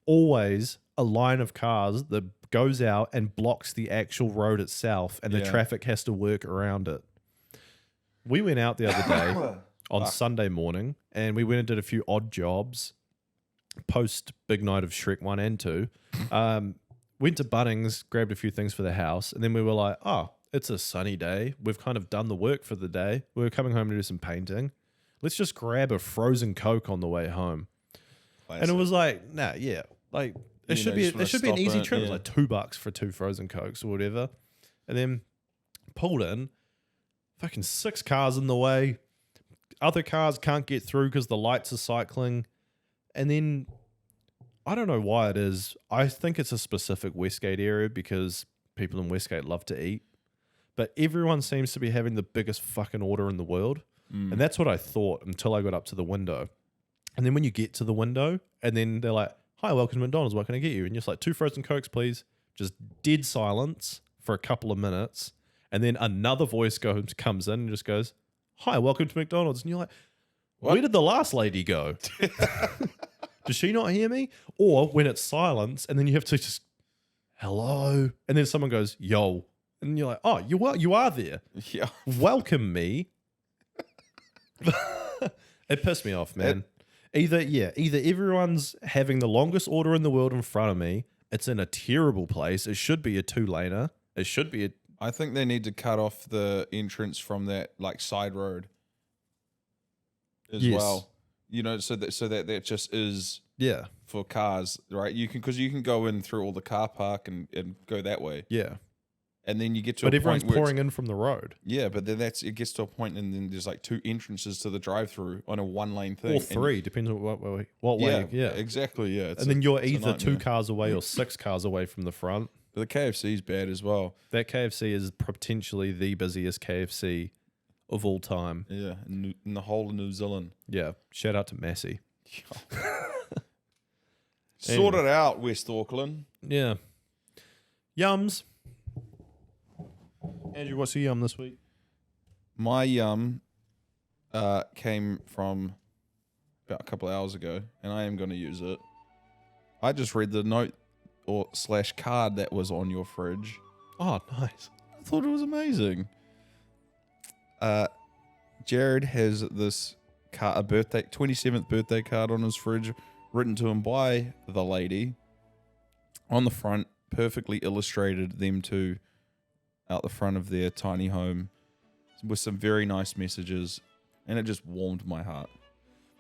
Speaker 2: always a line of cars that goes out and blocks the actual road itself, and the
Speaker 1: Yeah.
Speaker 2: traffic has to work around it. We went out the other day on Sunday morning, and we went and did a few odd jobs post big night of Shrek 1 and 2. Went to Bunnings, grabbed a few things for the house, and then we were like, oh, it's a sunny day. We've kind of done the work for the day. We were coming home to do some painting. Let's just grab a frozen Coke on the way home. And it was like, nah, yeah. Like, it should be an easy trip. It was like $2 for 2 frozen Cokes or whatever. And then pulled in, fucking 6 cars in the way. Other cars can't get through because the lights are cycling. And then I don't know why it is. I think it's a specific Westgate area because people in Westgate love to eat. But everyone seems to be having the biggest fucking order in the world. And that's what I thought until I got up to the window. And then when you get to the window and then they're like, hi, welcome to McDonald's. What can I get you? And you're just like, 2 frozen Cokes, please. Just dead silence for a couple of minutes. And then another voice comes in and just goes, hi, welcome to McDonald's. And you're like, where did the last lady go? Does she not hear me? Or when it's silence and then you have to just, hello. And then someone goes, yo. And you're like, oh, you are there.
Speaker 1: Yeah.
Speaker 2: Welcome me. It pissed me off, man. Either everyone's having the longest order in the world in front of me. It's in a terrible place. It should be a 2-laner. It should be a...
Speaker 1: I think they need to cut off the entrance from that like side road as well. You know, so that just is for cars, right? Because you can go in through all the car park and go that way.
Speaker 2: Yeah.
Speaker 1: And then you get to
Speaker 2: but
Speaker 1: a
Speaker 2: everyone's
Speaker 1: point where
Speaker 2: pouring in from the road.
Speaker 1: Yeah, but then it gets to a point and then there's like 2 entrances to the drive-through on a 1-lane thing.
Speaker 2: Or 3, depends on what way. Yeah,
Speaker 1: exactly. Yeah,
Speaker 2: and then you're either 2 cars away or 6 cars away from the front.
Speaker 1: But the KFC is bad as well.
Speaker 2: That KFC is potentially the busiest KFC of all time.
Speaker 1: Yeah, in the whole of New Zealand.
Speaker 2: Yeah, shout out to Massey.
Speaker 1: Sort it out, West Auckland.
Speaker 2: Yeah. Yums. Andrew, what's your yum this week?
Speaker 1: My yum came from about a couple of hours ago, and I am going to use it. I just read the note / card that was on your fridge.
Speaker 2: Oh, nice.
Speaker 1: I thought it was amazing. Jared has this a 27th birthday card on his fridge, written to him by the lady. On the front, perfectly illustrated them two out the front of their tiny home with some very nice messages, and it just warmed my heart.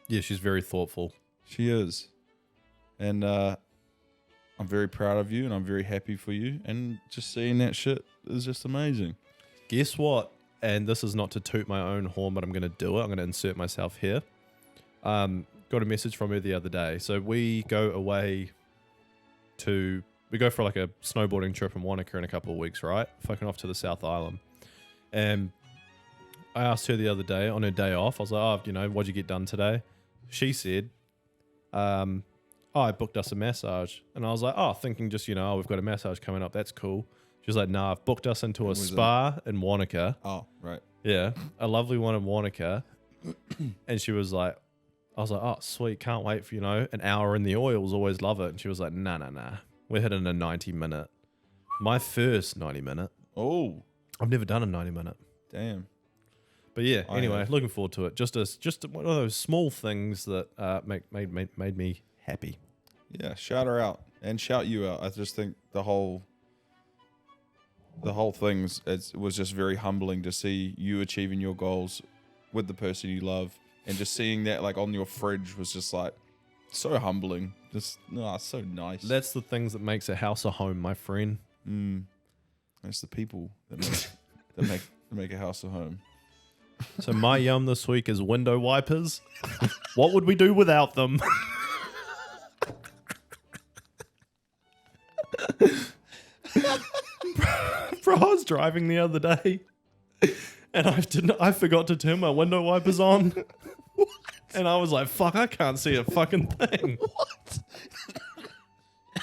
Speaker 2: Yeah, she's very thoughtful.
Speaker 1: She is. And I'm very proud of you, and I'm very happy for you, and just seeing that shit is just amazing.
Speaker 2: Guess what? And this is not to toot my own horn, but I'm going to do it. I'm going to insert myself here. Got a message from her the other day. So we go away we go for like a snowboarding trip in Wanaka in a couple of weeks, right? Fucking off to the South Island. And I asked her the other day on her day off, I was like, what'd you get done today? She said, I booked us a massage. And I was like, thinking just, we've got a massage coming up. That's cool. She was like, nah, I've booked us into a spa in Wanaka.
Speaker 1: Oh, right.
Speaker 2: Yeah, a lovely one in Wanaka. And she was like, I was like, oh, sweet, can't wait for, an hour in the oils, always love it. And she was like, nah. We're hitting a 90-minute. My first 90-minute.
Speaker 1: Oh.
Speaker 2: I've never done a 90-minute.
Speaker 1: Damn.
Speaker 2: But yeah, anyway, looking forward to it. Just one of those small things that made me happy.
Speaker 1: Yeah, shout her out and shout you out. I just think the whole thing was just very humbling to see you achieving your goals with the person you love, and just seeing that like on your fridge was just like so humbling. Just so nice.
Speaker 2: That's the things that makes a house a home, my friend.
Speaker 1: It's the people that make a house a home.
Speaker 2: So my yum this week is window wipers. What would we do without them? Bro, I was driving the other day and I forgot to turn my window wipers on. What? And I was like, fuck, I can't see a fucking thing.
Speaker 1: What?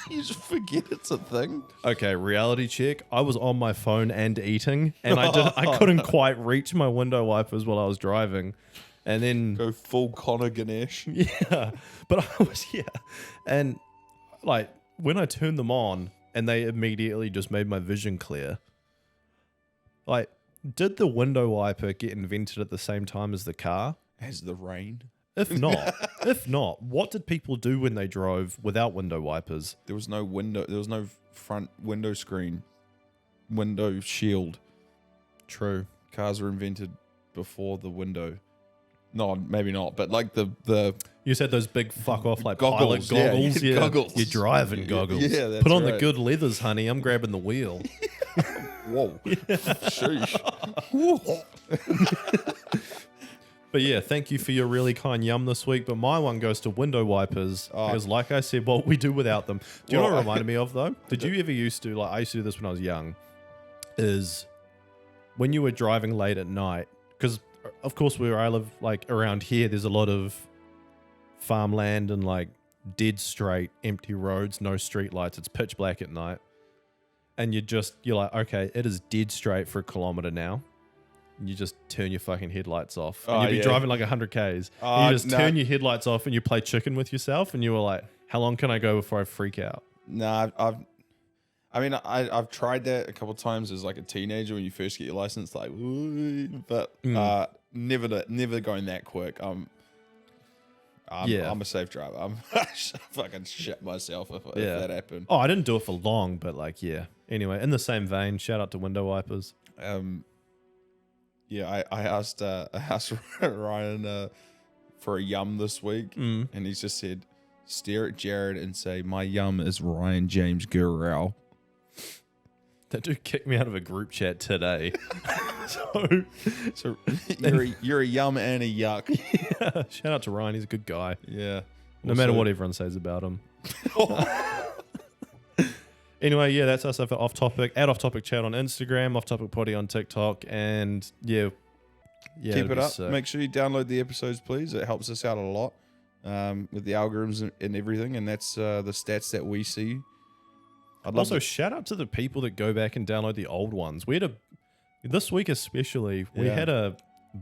Speaker 1: You just forget it's a thing.
Speaker 2: Okay, reality check. I was on my phone and eating, and I couldn't quite reach my window wipers while I was driving. And then
Speaker 1: go full Connor Ganesh.
Speaker 2: Yeah. But I was and like when I turned them on and they immediately just made my vision clear. Like, did the window wiper get invented at the same time as the car?
Speaker 1: As the rain?
Speaker 2: If not, what did people do when they drove without window wipers?
Speaker 1: There was no window. There was no front window screen, window shield.
Speaker 2: True.
Speaker 1: Cars were invented before the window. No, maybe not. But like the
Speaker 2: you said those big fuck off like
Speaker 1: goggles,
Speaker 2: pilot goggles.
Speaker 1: Yeah, goggles.
Speaker 2: You're driving goggles.
Speaker 1: Yeah, that's
Speaker 2: Put on
Speaker 1: right.
Speaker 2: the good leathers, honey. I'm grabbing the wheel.
Speaker 1: Whoa. Sheesh.
Speaker 2: But yeah, thank you for your really kind yum this week. But my one goes to window wipers because, like I said, what we do without them. Do you know what it reminded me of though? Did you ever used to I used to do this when I was young? Is when you were driving late at night, because of course where I live, like around here, there's a lot of farmland and like dead straight, empty roads, no street lights. It's pitch black at night, and you're like, okay, it is dead straight for a kilometer now. You just turn your fucking headlights off. And you'd be driving like 100 Ks. You just turn your headlights off and you play chicken with yourself. And you were like, how long can I go before I freak out?
Speaker 1: Nah, I've tried that a couple of times as like a teenager when you first get your license, like, but never going that quick. I'm a safe driver. I'm fucking shit myself if that happened.
Speaker 2: Oh, I didn't do it for long, but like, yeah. Anyway, in the same vein, shout out to window wipers.
Speaker 1: Yeah, I asked Ryan for a yum this week, and he's just said, stare at Jared and say, my yum is Ryan James Gurrell.
Speaker 2: That dude kicked me out of a group chat today.
Speaker 1: So you're a yum and a yuck.
Speaker 2: Yeah. Shout out to Ryan. He's a good guy.
Speaker 1: Yeah.
Speaker 2: No matter what everyone says about him. Anyway, yeah, that's us off topic. At Off Topic Chat on Instagram, Off Topic Potty on TikTok, and yeah,
Speaker 1: keep it up. Sick. Make sure you download the episodes, please. It helps us out a lot with the algorithms and everything, and that's the stats that we see.
Speaker 2: Also, shout out to the people that go back and download the old ones. We had this week especially, we had a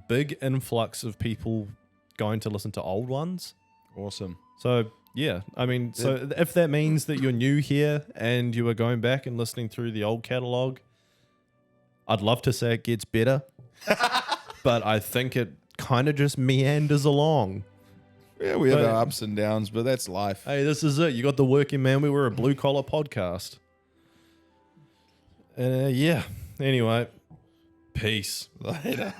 Speaker 2: big influx of people going to listen to old ones.
Speaker 1: Awesome.
Speaker 2: So yeah, I mean, so if that means that you're new here and you are going back and listening through the old catalog, I'd love to say it gets better, but I think it kind of just meanders along.
Speaker 1: Yeah, we have our ups and downs, but that's life.
Speaker 2: Hey, this is it. You got the working man. We were a blue collar podcast. Yeah. Anyway, peace.
Speaker 1: Later.